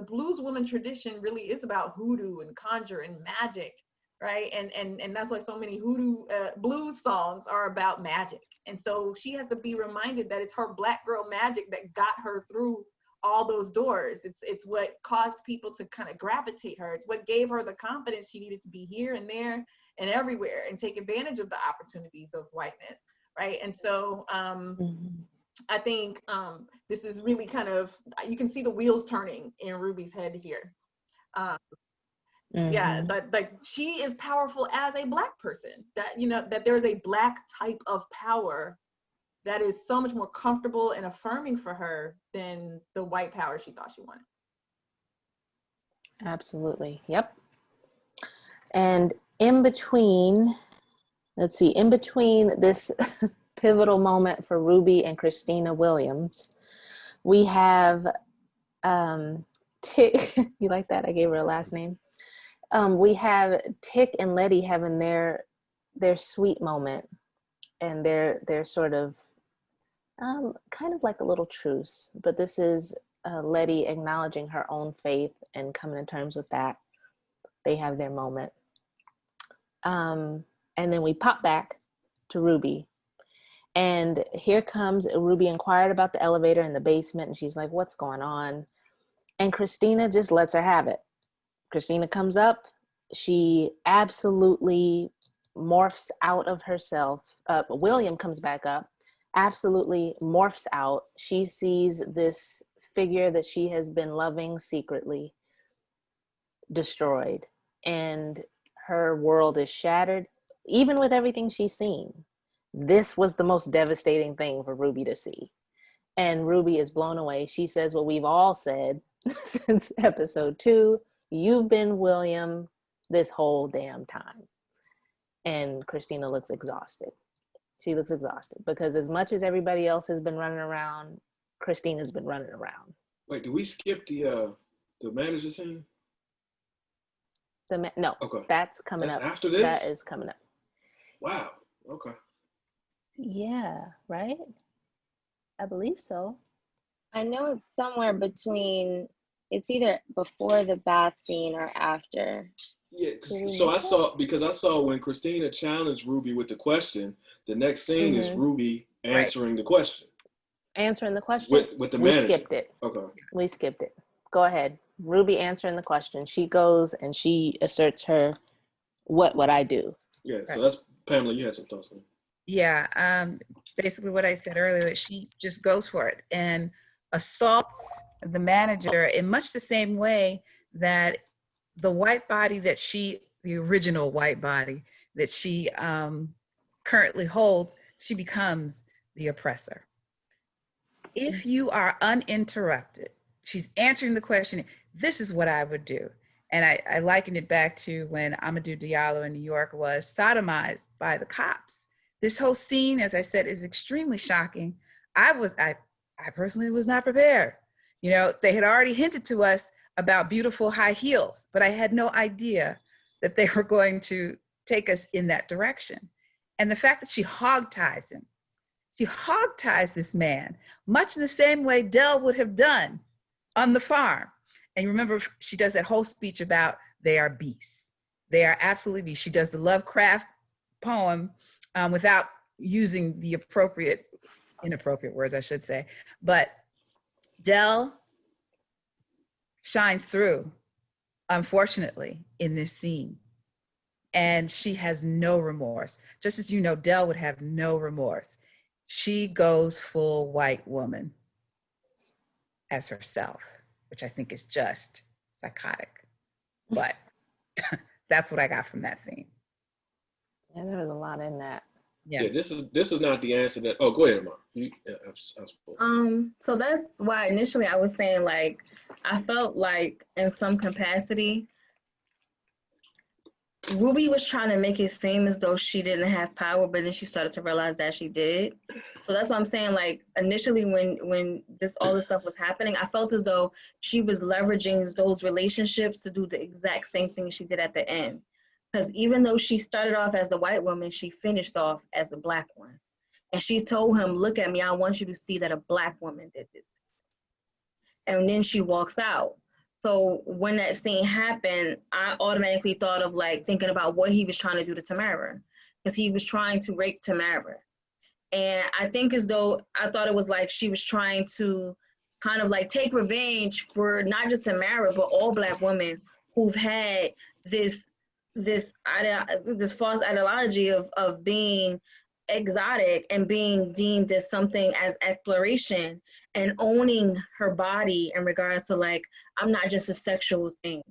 blues woman tradition really is about hoodoo and conjure and magic, right? And that's why so many hoodoo blues songs are about magic. And so she has to be reminded that it's her Black girl magic that got her through all those doors. It's what caused people to kind of gravitate her. It's what gave her the confidence she needed to be here and there and everywhere and take advantage of the opportunities of whiteness, right? And so I think this is really kind of, you can see the wheels turning in Ruby's head here. Yeah, but like, she is powerful as a Black person, that, you know, that there's a Black type of power that is so much more comfortable and affirming for her than the white power she thought she wanted.
Absolutely. Yep. And in between this pivotal moment for Ruby and Christina Williams, we have Tick. You like that? I gave her a last name. We have Tick and Letty having their sweet moment, and their sort of Kind of like a little truce, but this is Letty acknowledging her own faith and coming to terms with that. They have their moment. And then we pop back to Ruby. And here comes Ruby inquired about the elevator in the basement, and she's like, what's going on? And Christina just lets her have it. Christina comes up. She absolutely morphs out of herself. William comes back up, absolutely morphs out. She sees this figure that she has been loving secretly destroyed, and her world is shattered. Even with everything she's seen, this was the most devastating thing for Ruby to see. And Ruby is blown away. She says what we've all said since episode 2. You've been William this whole damn time. And Christina looks exhausted. She looks exhausted because as much as everybody else has been running around, Christina's been running around.
Wait, did we skip the manager scene?
No, okay. That's coming up.
After this?
That is coming up.
Wow. Okay.
Yeah, right? I believe so.
I know it's somewhere between, it's either before the bath scene or after.
Yeah, so I saw when Christina challenged Ruby with the question, the next scene is Ruby answering the question.
Answering the question?
With the manager.
We skipped it.
Okay.
We skipped it. Go ahead. Ruby answering the question. She goes and she asserts her, what would I do?
Yeah, so that's, Pamela, you had some thoughts on it.
Yeah, basically what I said earlier, that she just goes for it and assaults the manager in much the same way that the white body that the original white body that she currently holds, she becomes the oppressor. If you are uninterrupted, she's answering the question, this is what I would do. And I likened it back to when Amadou Diallo in New York was sodomized by the cops. This whole scene, as I said, is extremely shocking. I personally was not prepared. You know, they had already hinted to us about beautiful high heels, but I had no idea that they were going to take us in that direction. And the fact that she hogties him, she hogties this man, much in the same way Dell would have done on the farm. And you remember, she does that whole speech about they are beasts. They are absolutely beasts. She does the Lovecraft poem without using the inappropriate words, I should say. But Dell shines through, unfortunately, in this scene. And she has no remorse. Just as you know, Dell would have no remorse. She goes full white woman as herself, which I think is just psychotic. But that's what I got from that scene.
Yeah, there was a lot in that.
Yeah, this is not the answer that. Oh, go ahead, Amar.
So that's why initially I was saying, like, I felt like in some capacity, Ruby was trying to make it seem as though she didn't have power, but then she started to realize that she did. So that's what I'm saying. Like, initially when all this stuff was happening, I felt as though she was leveraging those relationships to do the exact same thing she did at the end. Because even though she started off as the white woman, she finished off as a black one. And she told him, look at me, I want you to see that a black woman did this. And then she walks out. So when that scene happened, I automatically thought of like thinking about what he was trying to do to Tamara, because he was trying to rape Tamara. And I think as though I thought it was like she was trying to kind of like take revenge for not just Tamara, but all black women who've had this false ideology of being exotic and being deemed as something as exploration, and owning her body in regards to like, I'm not just a sexual thing.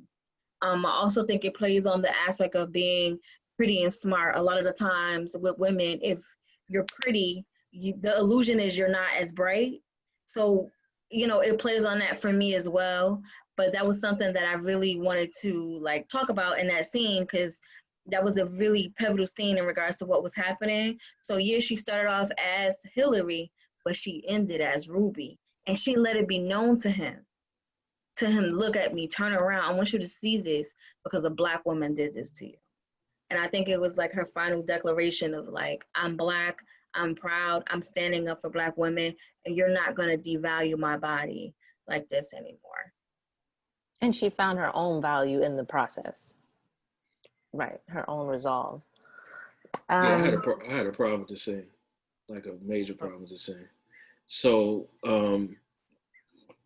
I also think it plays on the aspect of being pretty and smart. A lot of the times with women, if you're pretty, the illusion is you're not as bright. So, you know, it plays on that for me as well. But that was something that I really wanted to like talk about in that scene, because that was a really pivotal scene in regards to what was happening. So yeah, she started off as Hillary, but she ended as Ruby. And she let it be known to him, look at me, turn around. I want you to see this because a black woman did this to you. And I think it was like her final declaration of like, I'm black, I'm proud, I'm standing up for Black women, and you're not going to devalue my body like this anymore.
And she found her own value in the process. Right, her own resolve.
Yeah, I had a problem with the scene, like a major problem with the scene. So,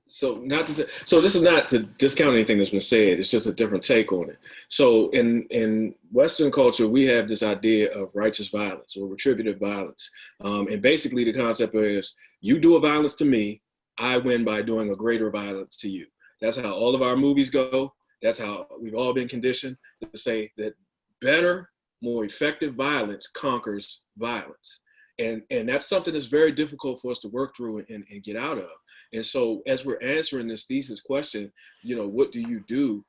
so this is not to discount anything that's been said. It's just a different take on it. So in Western culture, we have this idea of righteous violence or retributive violence, and basically the concept is you do a violence to me, I win by doing a greater violence to you. That's how all of our movies go. That's how we've all been conditioned to say that better, more effective violence conquers violence. And that's something that's very difficult for us to work through and get out of. And so as we're answering this thesis question, what do you do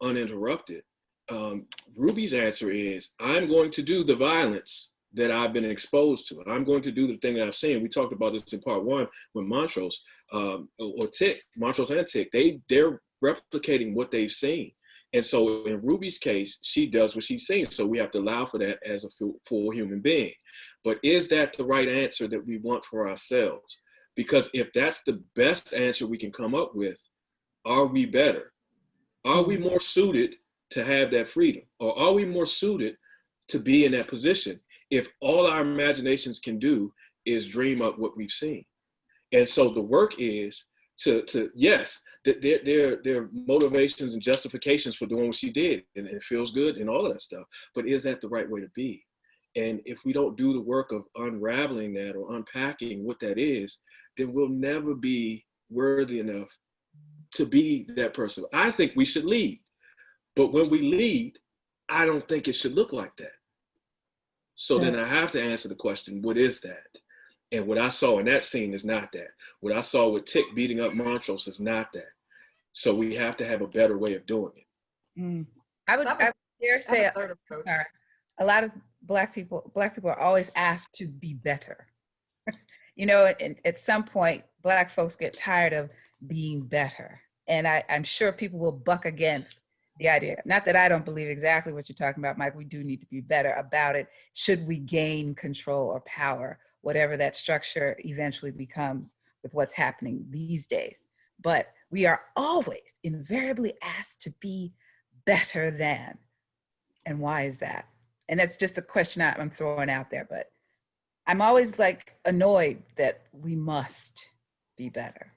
uninterrupted? Ruby's answer is, I'm going to do the violence that I've been exposed to. I'm going to do the thing that I've seen. We talked about this in part one with Montrose or Tick, Montrose and Tick. They're replicating what they've seen. And so in Ruby's case, she does what she's seen. So we have to allow for that as a full human being. But is that the right answer that we want for ourselves? Because if that's the best answer we can come up with, are we better? Are we more suited to have that freedom? Or are we more suited to be in that position if all our imaginations can do is dream up what we've seen? And so the work is to yes, there are motivations and justifications for doing what she did, and it feels good and all of that stuff. But is that the right way to be? And if we don't do the work of unraveling that or unpacking what that is, then we'll never be worthy enough to be that person. I think we should lead. But when we lead, I don't think it should look like that. So then I have to answer the question, what is that? And what I saw in that scene is not that. What I saw with Tick beating up Montrose is not that. So we have to have a better way of doing it.
I would dare say a lot of Black people are always asked to be better. And at some point, Black folks get tired of being better. And I'm sure people will buck against the idea. Not that I don't believe exactly what you're talking about, Mike. We do need to be better about it. Should we gain control or power, whatever that structure eventually becomes with what's happening these days. But we are always invariably asked to be better than. And why is that? And that's just a question I'm throwing out there, but I'm always annoyed that we must be better.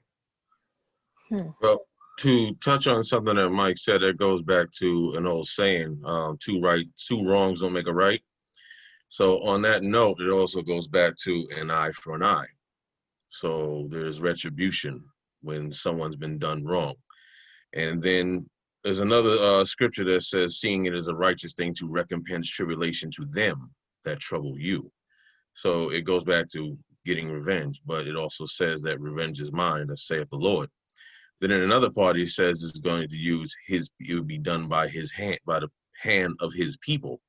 Well, to touch on something that Mike said, that goes back to an old saying, two wrongs don't make a right. So on that note, it also goes back to an eye for an eye. So there's retribution when someone's been done wrong. And then there's another scripture that says, seeing it as a righteous thing to recompense tribulation to them that trouble you. So it goes back to getting revenge, but it also says that revenge is mine, as saith the Lord. Then in another part, he says it's going to use it would be done by his hand, by the hand of his people,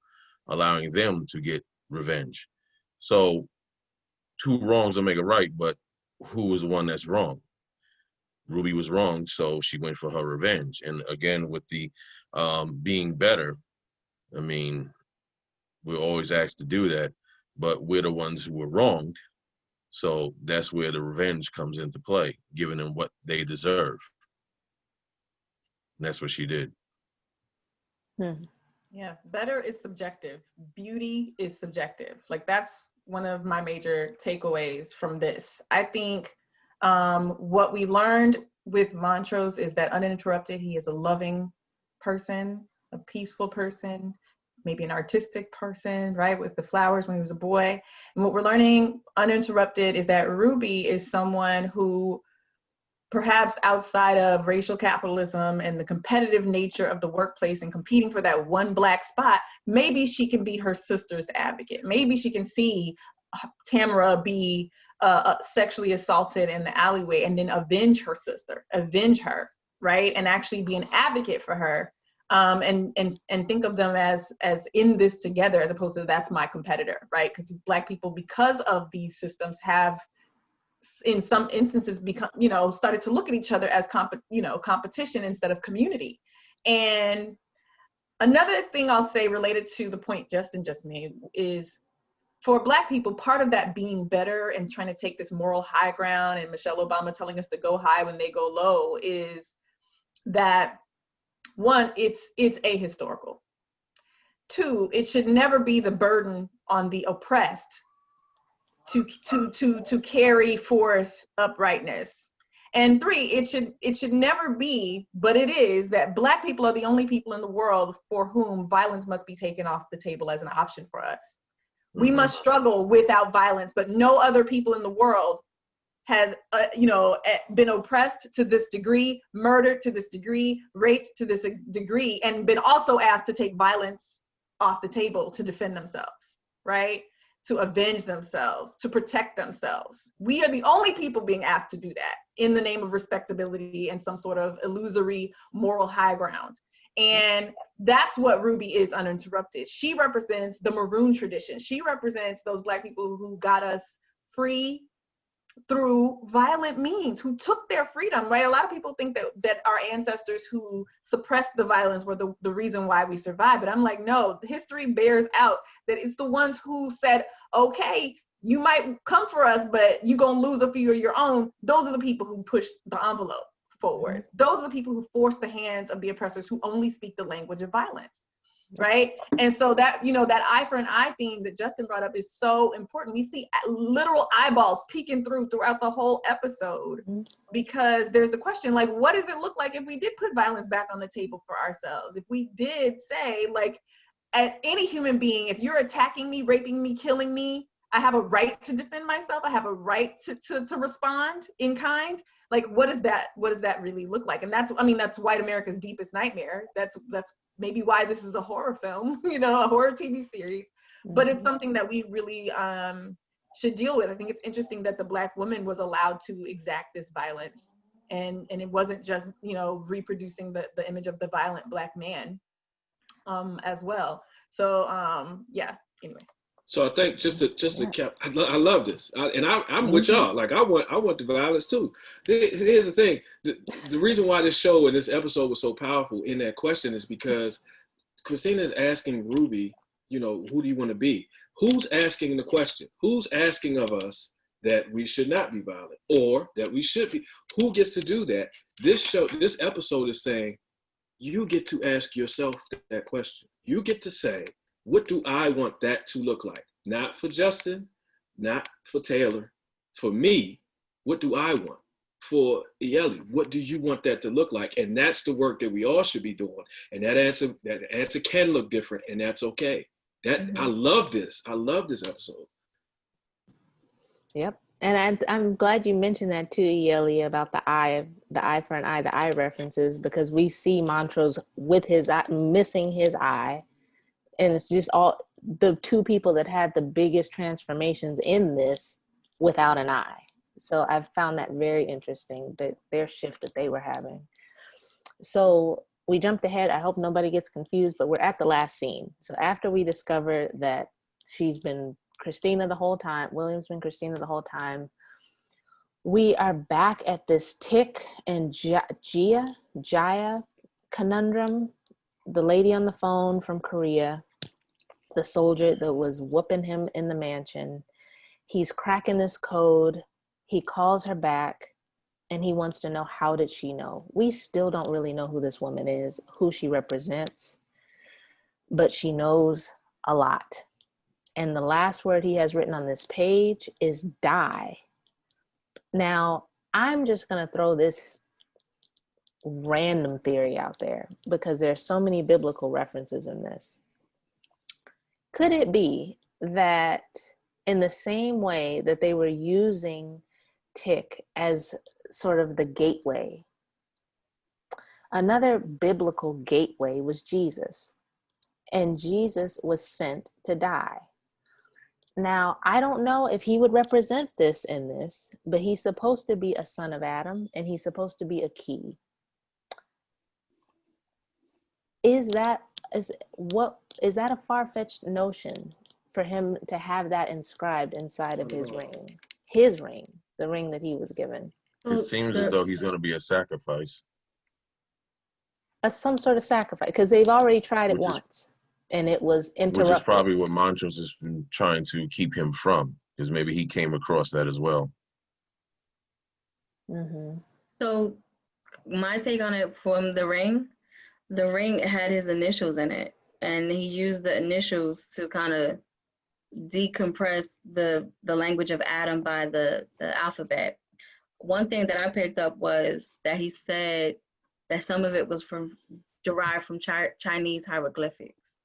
allowing them to get revenge. So two wrongs don't make a right, but who was the one that's wrong? Ruby was wrong, so she went for her revenge. And again, with the being better, I mean, we're always asked to do that, but we're the ones who were wronged. So that's where the revenge comes into play, giving them what they deserve. And that's what she did.
Yeah, better is subjective. Beauty is subjective. That's one of my major takeaways from this. I think what we learned with Montrose is that uninterrupted, he is a loving person, a peaceful person, maybe an artistic person, right, with the flowers when he was a boy. And what we're learning uninterrupted is that Ruby is someone who, perhaps outside of racial capitalism and the competitive nature of the workplace and competing for that one Black spot, maybe she can be her sister's advocate. Maybe she can see Tamara be sexually assaulted in the alleyway and then avenge her sister, avenge her, right, and actually be an advocate for her. And think of them as in this together, as opposed to that's my competitor, right? Because Black people, because of these systems, have in some instances become, started to look at each other as competition instead of community. And another thing I'll say related to the point Justin just made is for Black people, part of that being better and trying to take this moral high ground, and Michelle Obama telling us to go high when they go low, is that one, it's ahistorical. Two, it should never be the burden on the oppressed to carry forth uprightness. And three, it should never be, but it is, that Black people are the only people in the world for whom violence must be taken off the table as an option for us. We must struggle without violence, but no other people in the world has been oppressed to this degree, murdered to this degree, raped to this degree, and been also asked to take violence off the table to defend themselves, right? To avenge themselves, to protect themselves. We are the only people being asked to do that in the name of respectability and some sort of illusory moral high ground. And that's what Ruby is uninterrupted. She represents the Maroon tradition. She represents those Black people who got us free through violent means, who took their freedom, right? A lot of people think that our ancestors who suppressed the violence were the reason why we survived. But I'm like, no, history bears out that it's the ones who said, okay, you might come for us, but you're gonna lose a few of your own. Those are the people who pushed the envelope forward. Those are the people who forced the hands of the oppressors who only speak the language of violence. Right. And so that, that eye for an eye theme that Justin brought up is so important. We see literal eyeballs peeking throughout the whole episode, because there's the question, like, what does it look like if we did put violence back on the table for ourselves? If we did say, like, as any human being, if you're attacking me, raping me, killing me, I have a right to defend myself. I have a right to respond in kind. Like, what does that really look like? And that's white America's deepest nightmare. That's maybe why this is a horror film, a horror TV series, but it's something that we really should deal with. I think it's interesting that the Black woman was allowed to exact this violence, and it wasn't just, reproducing the image of the violent Black man as well. So yeah, anyway.
So I think just to cap, I love this, I'm with y'all. Like, I want the violence too. Here's the thing: the reason why this show and this episode was so powerful in that question is because Christina is asking Ruby, who do you want to be? Who's asking the question? Who's asking of us that we should not be violent, or that we should be? Who gets to do that? This episode is saying, you get to ask yourself that question. You get to say, what do I want that to look like? Not for Justin, not for Taylor. For me, what do I want? For Yeli, what do you want that to look like? And that's the work that we all should be doing. And that answer can look different, and that's okay. I love this. I love this episode.
Yep. And I'm glad you mentioned that too, Yeli, about the eye for an eye, the eye references, because we see Montrose with his eye, missing his eye. And it's just all the two people that had the biggest transformations in this without an eye. So I've found that very interesting, that their shift that they were having. So we jumped ahead. I hope nobody gets confused, but we're at the last scene. So after we discover that she's been Christina the whole time, William's been Christina the whole time, we are back at this Tick and Jaya conundrum. The lady on the phone from Korea, the soldier that was whooping him in the mansion, he's cracking this code. He calls her back and he wants to know, how did she know? We still don't really know who this woman is, who she represents, but she knows a lot. And the last word he has written on this page is die. Now, I'm just going to throw this random theory out there because there's so many biblical references in this. Could it be that in the same way that they were using Tick as sort of the gateway, another biblical gateway was Jesus, and Jesus was sent to die? Now, I don't know if he would represent this in this, but he's supposed to be a son of Adam, and he's supposed to be a key. Is that a far-fetched notion for him to have that inscribed inside of his ring? His ring, the ring that he was given.
It seems as though he's going to be a sacrifice.
Some sort of sacrifice, because they've already tried it once. and it was
Which is
interrupted.
probably what Montrose has been trying to keep him from, because maybe he came across that as well.
Mm-hmm.
So my take on it from the ring had his initials in it, and he used the initials to kind of decompress the language of Adam by the alphabet. One thing that I picked up was that he said that some of it was derived from Chinese hieroglyphics.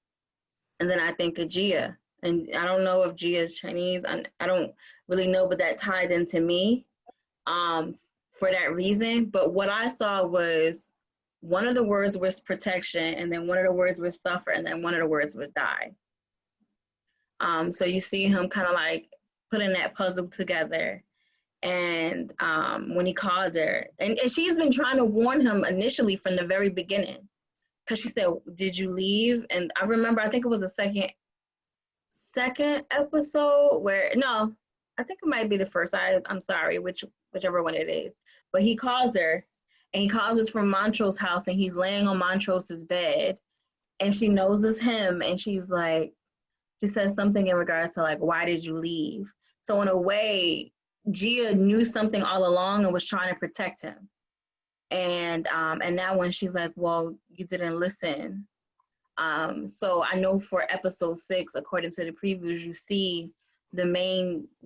And then I think of Gia, and I don't know if Gia is Chinese. I don't really know, but that tied into me for that reason. But what I saw was one of the words was protection, and then one of the words was suffer, and then one of the words was die. So you see him kind of like putting that puzzle together. And when he called her, and she's been trying to warn him initially from the very beginning, because she said, "Did you leave?" And I remember, I think it was the second episode where, no, I think it might be the first. I'm sorry, whichever one it is. But he calls her, and he calls us from Montrose's house, and he's laying on Montrose's bed, and she knows it's him, and she's like, she says something in regards to like, "Why did you leave?" So in a way, Gia knew something all along and was trying to protect him. And now when she's like, "Well, you didn't listen." So I know for episode 6, according to the previews, you see the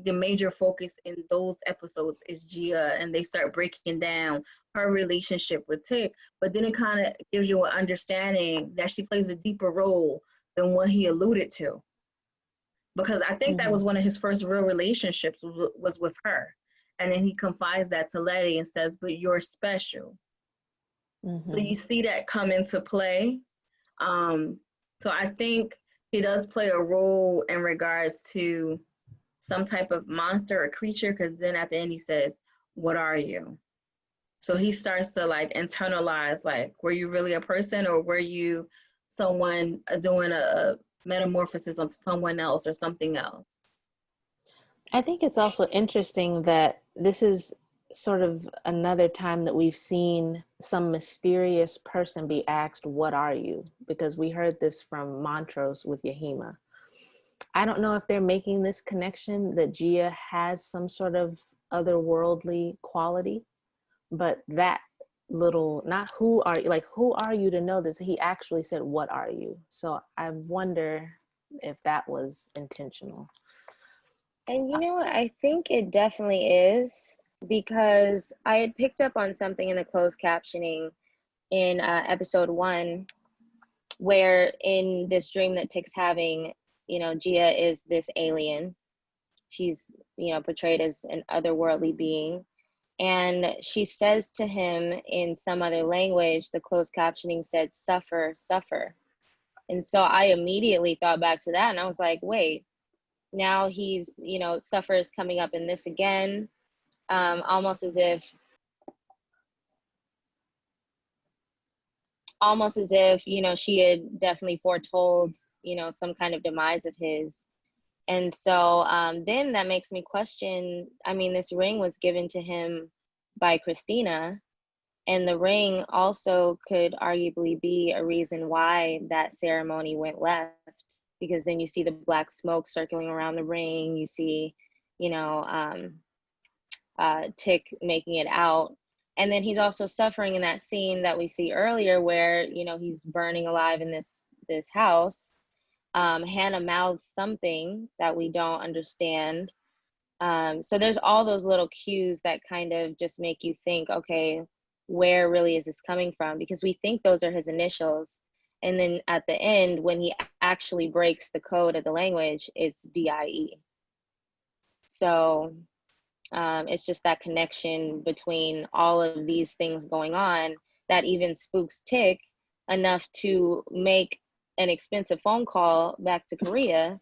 major focus in those episodes is Gia, and they start breaking down her relationship with Tick, but then it kind of gives you an understanding that she plays a deeper role than what he alluded to. Because I think that was one of his first real relationships was with her. And then he confides that to Letty and says, "But you're special." So you see that come into play. So I think he does play a role in regards to some type of monster or creature, because then at the end he says, "What are you?" So he starts to like internalize, like, were you really a person, or were you someone doing a metamorphosis of someone else or something else?
I think it's also interesting that this is sort of another time that we've seen some mysterious person be asked, "What are you?" Because we heard this from Montrose with Yahima. I don't know if they're making this connection that Gia has some sort of otherworldly quality, but that little, not "who are you," like, who are you to know this? He actually said, "What are you?" So I wonder if that was intentional.
And you know, I think it definitely is, because I had picked up on something in the closed captioning in episode 1, where in this dream that Tick's having, you know, Gia is this alien. She's, you know, portrayed as an otherworldly being. And she says to him in some other language, the closed captioning said, "Suffer, suffer." And so I immediately thought back to that, and I was like, wait, now he's, you know, suffer is coming up in this again, almost as if, you know, she had definitely foretold, you know, some kind of demise of his. And so then that makes me question, I mean, this ring was given to him by Christina, and the ring also could arguably be a reason why that ceremony went left, because then you see the black smoke circling around the ring, you see, you know, Tick making it out. And then he's also suffering in that scene that we see earlier where, you know, he's burning alive in this house. Hannah mouths something that we don't understand. So there's all those little cues that kind of just make you think, okay, where really is this coming from? Because we think those are his initials. And then at the end, when he actually breaks the code of the language, it's DIE. So it's just that connection between all of these things going on that even spooks Tick enough to make an expensive phone call back to Korea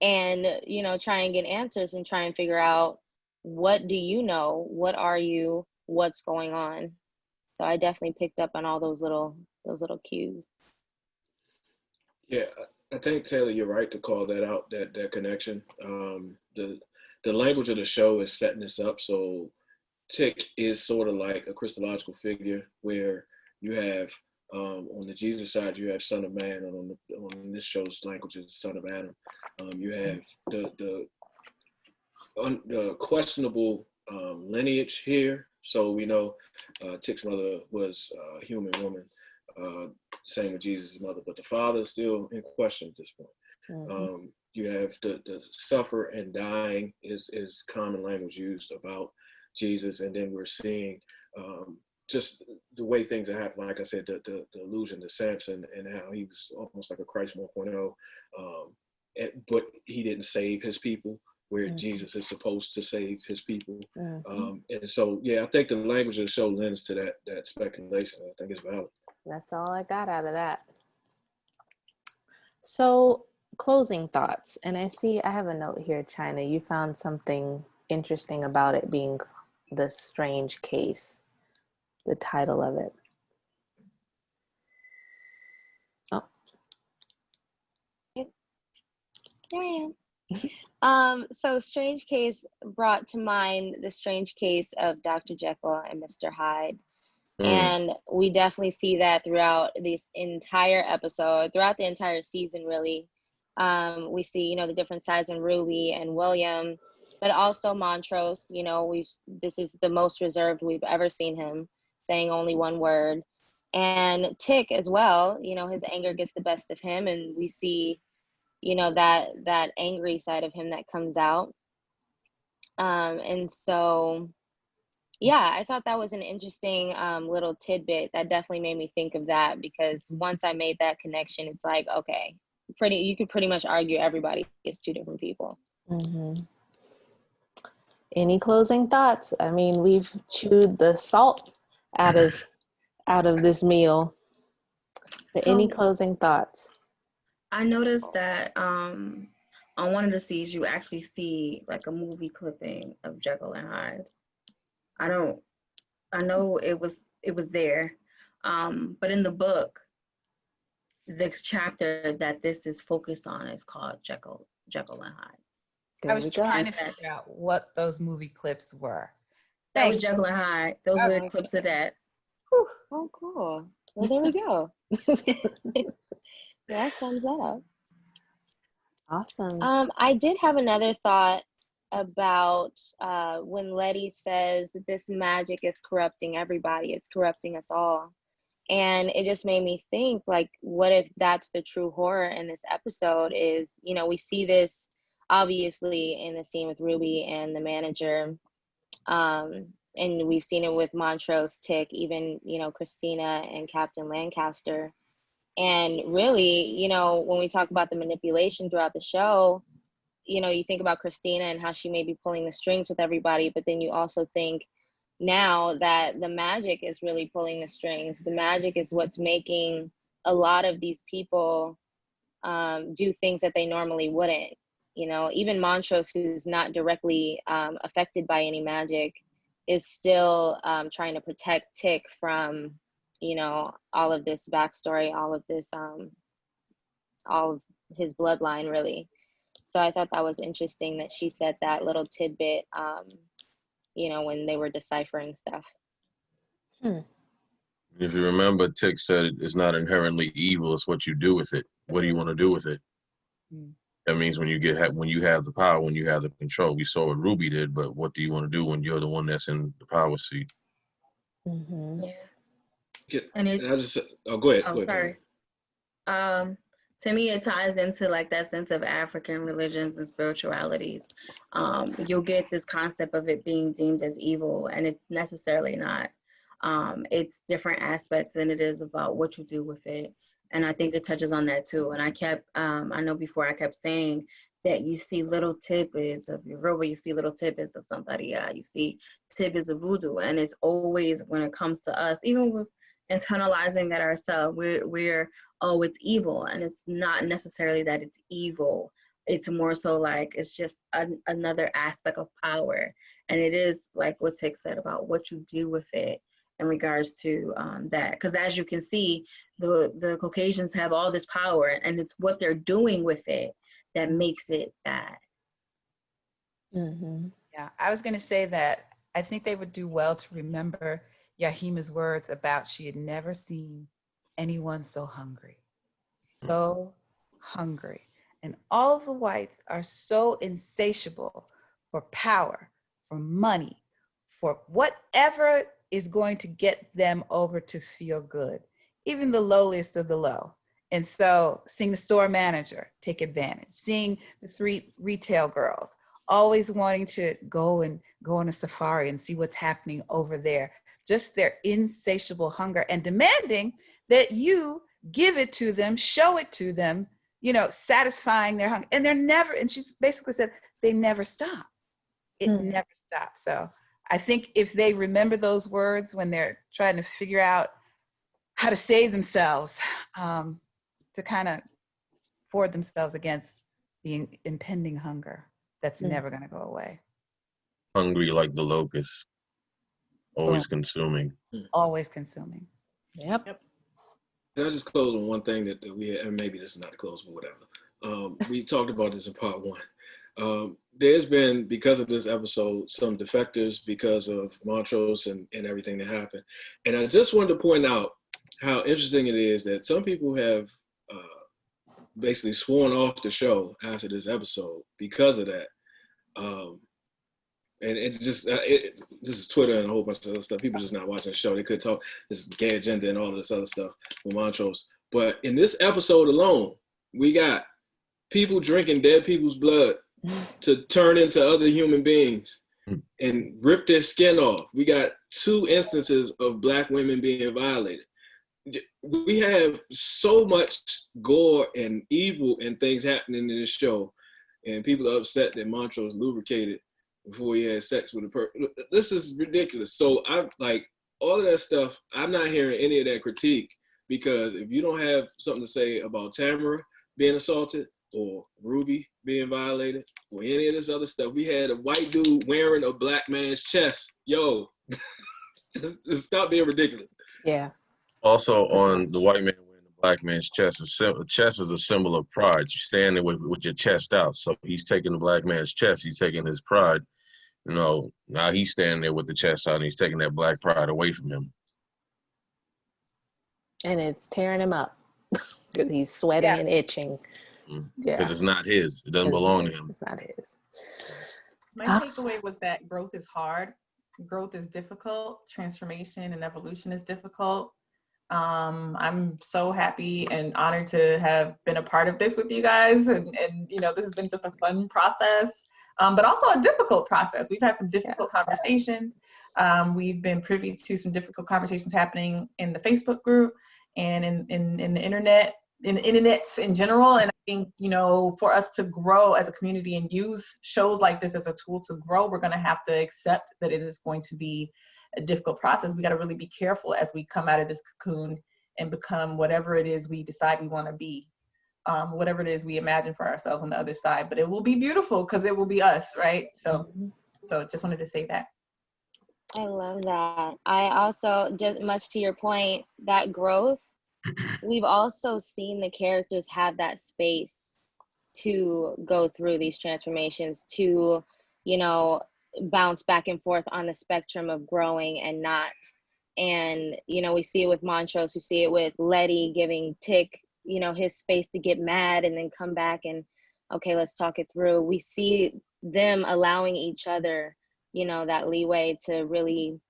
and, you know, try and get answers and try and figure out, what do you know? What are you? What's going on? So I definitely picked up on all those little cues.
Yeah, I think Taylor, you're right to call that out, that connection. The language of the show is setting this up, so Tick is sort of like a Christological figure where you have On the Jesus side, you have Son of Man, and on this show's language is Son of Adam. You have the questionable lineage here. So we know Tick's mother was a human woman, same with Jesus' mother, but the father is still in question at this point. You have the suffer and dying is common language used about Jesus, and then we're seeing just the way things are happening. Like I said, the allusion to Samson and how he was almost like a Christ 1.0, but he didn't save his people, where Jesus is supposed to save his people. And so, yeah, I think the language of the show lends to that speculation. I think it's valid.
That's all I got out of that. So, closing thoughts. And I see I have a note here, China. You found something interesting about it being The Strange Case, the title of it. Oh.
Here I am. So Strange Case brought to mind the strange case of Dr. Jekyll and Mr. Hyde. And we definitely see that throughout this entire episode, throughout the entire season, really. We see, the different sides in Ruby and William, but also Montrose. This is the most reserved we've ever seen him, saying only one word. And Tick as well, his anger gets the best of him, and we see, that angry side of him that comes out. And so, yeah, I thought that was an interesting little tidbit that definitely made me think of that, because once I made that connection, it's like, okay, you could pretty much argue everybody is two different people.
Any closing thoughts? I mean, we've chewed the salt out of this meal. But any closing thoughts?
I noticed that on one of the scenes, you actually see like a movie clipping of Jekyll and Hyde. I know it was there, but in the book, the chapter that this is focused on is called Jekyll and Hyde.
I was trying to figure out what those movie clips were.
That was Jekyll and Hyde. Those were the clips of that.
Whew. Oh, cool. Well, there we go. That sums that up.
Awesome.
I did have another thought about when Letty says this magic is corrupting everybody. It's corrupting us all. And it just made me think, like, what if that's the true horror in this episode is, we see this obviously in the scene with Ruby and the manager. And we've seen it with Montrose, Tick, even, Christina and Captain Lancaster. And really, when we talk about the manipulation throughout the show, you think about Christina and how she may be pulling the strings with everybody, but then you also think now that the magic is really pulling the strings. The magic is what's making a lot of these people do things that they normally wouldn't. Even Montrose, who's not directly affected by any magic, is still trying to protect Tick from, all of this backstory, all of this, all of his bloodline, really. So I thought that was interesting that she said that little tidbit, when they were deciphering stuff.
If you remember, Tick said it's not inherently evil, it's what you do with it. What do you want to do with it? That means when you have the power, when you have the control. We saw what Ruby did, but what do you want to do when you're the one that's in the power seat?
Yeah. And I just go ahead.
Oh, sorry. To me, it ties into like that sense of African religions and spiritualities. You'll get this concept of it being deemed as evil, and it's necessarily not. It's different aspects than it is about what you do with it. And I think it touches on that too. And I know before I kept saying that you see little tidbits of Yoruba, you see little tidbits of Santeria, you see tidbits of voodoo. And it's always, when it comes to us, even with internalizing that ourselves, we're oh, it's evil. And it's not necessarily that it's evil. It's more so like it's just another aspect of power. And it is like what Tick said about what you do with it in regards to that. Because as you can see, the Caucasians have all this power, and it's what they're doing with it that makes it bad.
Yeah, I was going to say that I think they would do well to remember Yahima's words about she had never seen anyone so hungry. So hungry. And all the whites are so insatiable for power, for money, for whatever is going to get them over to feel good, even the lowliest of the low. And so seeing the store manager take advantage, seeing the three retail girls always wanting to go on a safari and see what's happening over there, just their insatiable hunger and demanding that you give it to them, show it to them, satisfying their hunger. And they're never, and she basically said, they never stop. It never stops. So I think if they remember those words when they're trying to figure out how to save themselves, to kind of forward themselves against the impending hunger that's never going to go away.
Hungry like the locust, always consuming.
Always consuming.
Yep.
Can I just close on one thing that we had, and maybe this is not the close, but whatever. We talked about this in part one. There's been, because of this episode, some defectors because of Montrose and everything that happened. And I just wanted to point out how interesting it is that some people have basically sworn off the show after this episode because of that. And it's just, this is Twitter and a whole bunch of other stuff. People just not watching the show. They could talk this gay agenda and all of this other stuff with Montrose. But in this episode alone, we got people drinking dead people's blood to turn into other human beings and rip their skin off. We got 2 instances of Black women being violated. We have so much gore and evil and things happening in this show, and people are upset that Montrose lubricated before he had sex with a person. This is ridiculous. So I'm like, all of that stuff, I'm not hearing any of that critique, because if you don't have something to say about Tamara being assaulted or Ruby being violated or any of this other stuff, we had a white dude wearing a Black man's chest. Yo, stop being ridiculous.
Yeah.
Also, on the white man wearing the Black man's chest, the chest is a symbol of pride. You stand there with your chest out. So he's taking the Black man's chest. He's taking his pride. Now he's standing there with the chest out, and he's taking that Black pride away from him.
And it's tearing him up because he's sweating and itching. Yeah.
Because it's not his. It doesn't belong to him.
It's not his.
My takeaway was that growth is hard. Growth is difficult. Transformation and evolution is difficult. I'm so happy and honored to have been a part of this with you guys. And this has been just a fun process, but also a difficult process. We've had some difficult conversations. We've been privy to some difficult conversations happening in the Facebook group and in the internet, in the internets in general. And I think, for us to grow as a community and use shows like this as a tool to grow, we're going to have to accept that it is going to be a difficult process. We got to really be careful as we come out of this cocoon and become whatever it is we decide we want to be, whatever it is we imagine for ourselves on the other side. But it will be beautiful because it will be us, right? So just wanted to say that.
I love that. I also, just much to your point, that growth, we've also seen the characters have that space to go through these transformations, to, bounce back and forth on the spectrum of growing and not. And, we see it with Montrose, we see it with Letty giving Tick, his space to get mad and then come back and, okay, let's talk it through. We see them allowing each other, that leeway to really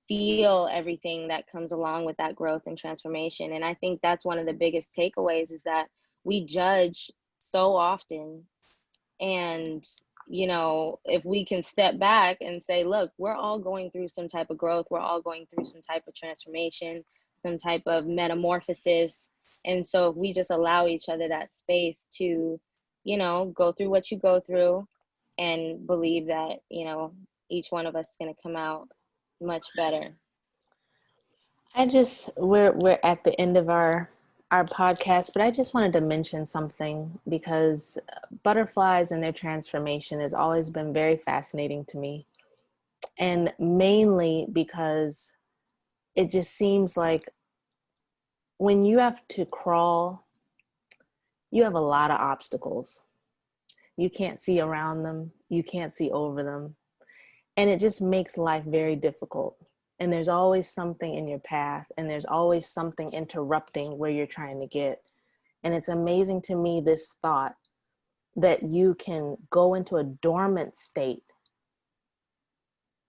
feel everything that comes along with that growth and transformation. And I think that's one of the biggest takeaways, is that we judge so often. And if we can step back and say, look, we're all going through some type of growth, we're all going through some type of transformation, some type of metamorphosis. And so if we just allow each other that space to, go through what you go through and believe that, each one of us is going to come out much better.
We're at the end of our podcast, but I just wanted to mention something, because butterflies and their transformation has always been very fascinating to me. And mainly because it just seems like when you have to crawl, you have a lot of obstacles. You can't see around them. You can't see over them. And it just makes life very difficult. and there's always something in your path, and there's always something interrupting where you're trying to get. And it's amazing to me, this thought that you can go into a dormant state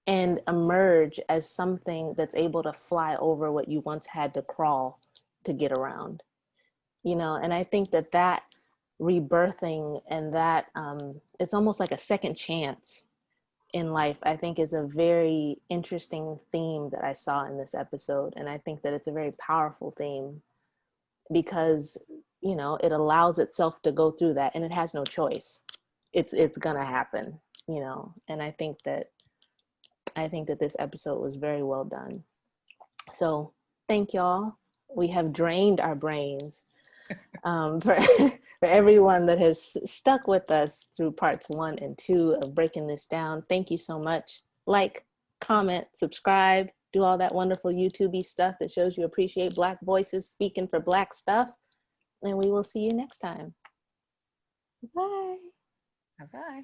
and emerge as something that's able to fly over what you once had to crawl to get around, you know. And I think that that rebirthing and that it's almost like a second chance in life, I think is a very interesting theme that I saw in this episode. And I think that it's a very powerful theme because, you know, it allows itself to go through that, and it has no choice. It's gonna happen, you know. And I think that this episode was very well done. So thank y'all. We have drained our brains for everyone that has stuck with us through parts 1 and 2 of breaking this down. Thank you so much. Like, comment, subscribe, do all that wonderful YouTube-y stuff that shows you appreciate Black voices speaking for Black stuff. And we will see you next time. Bye.
Bye-bye.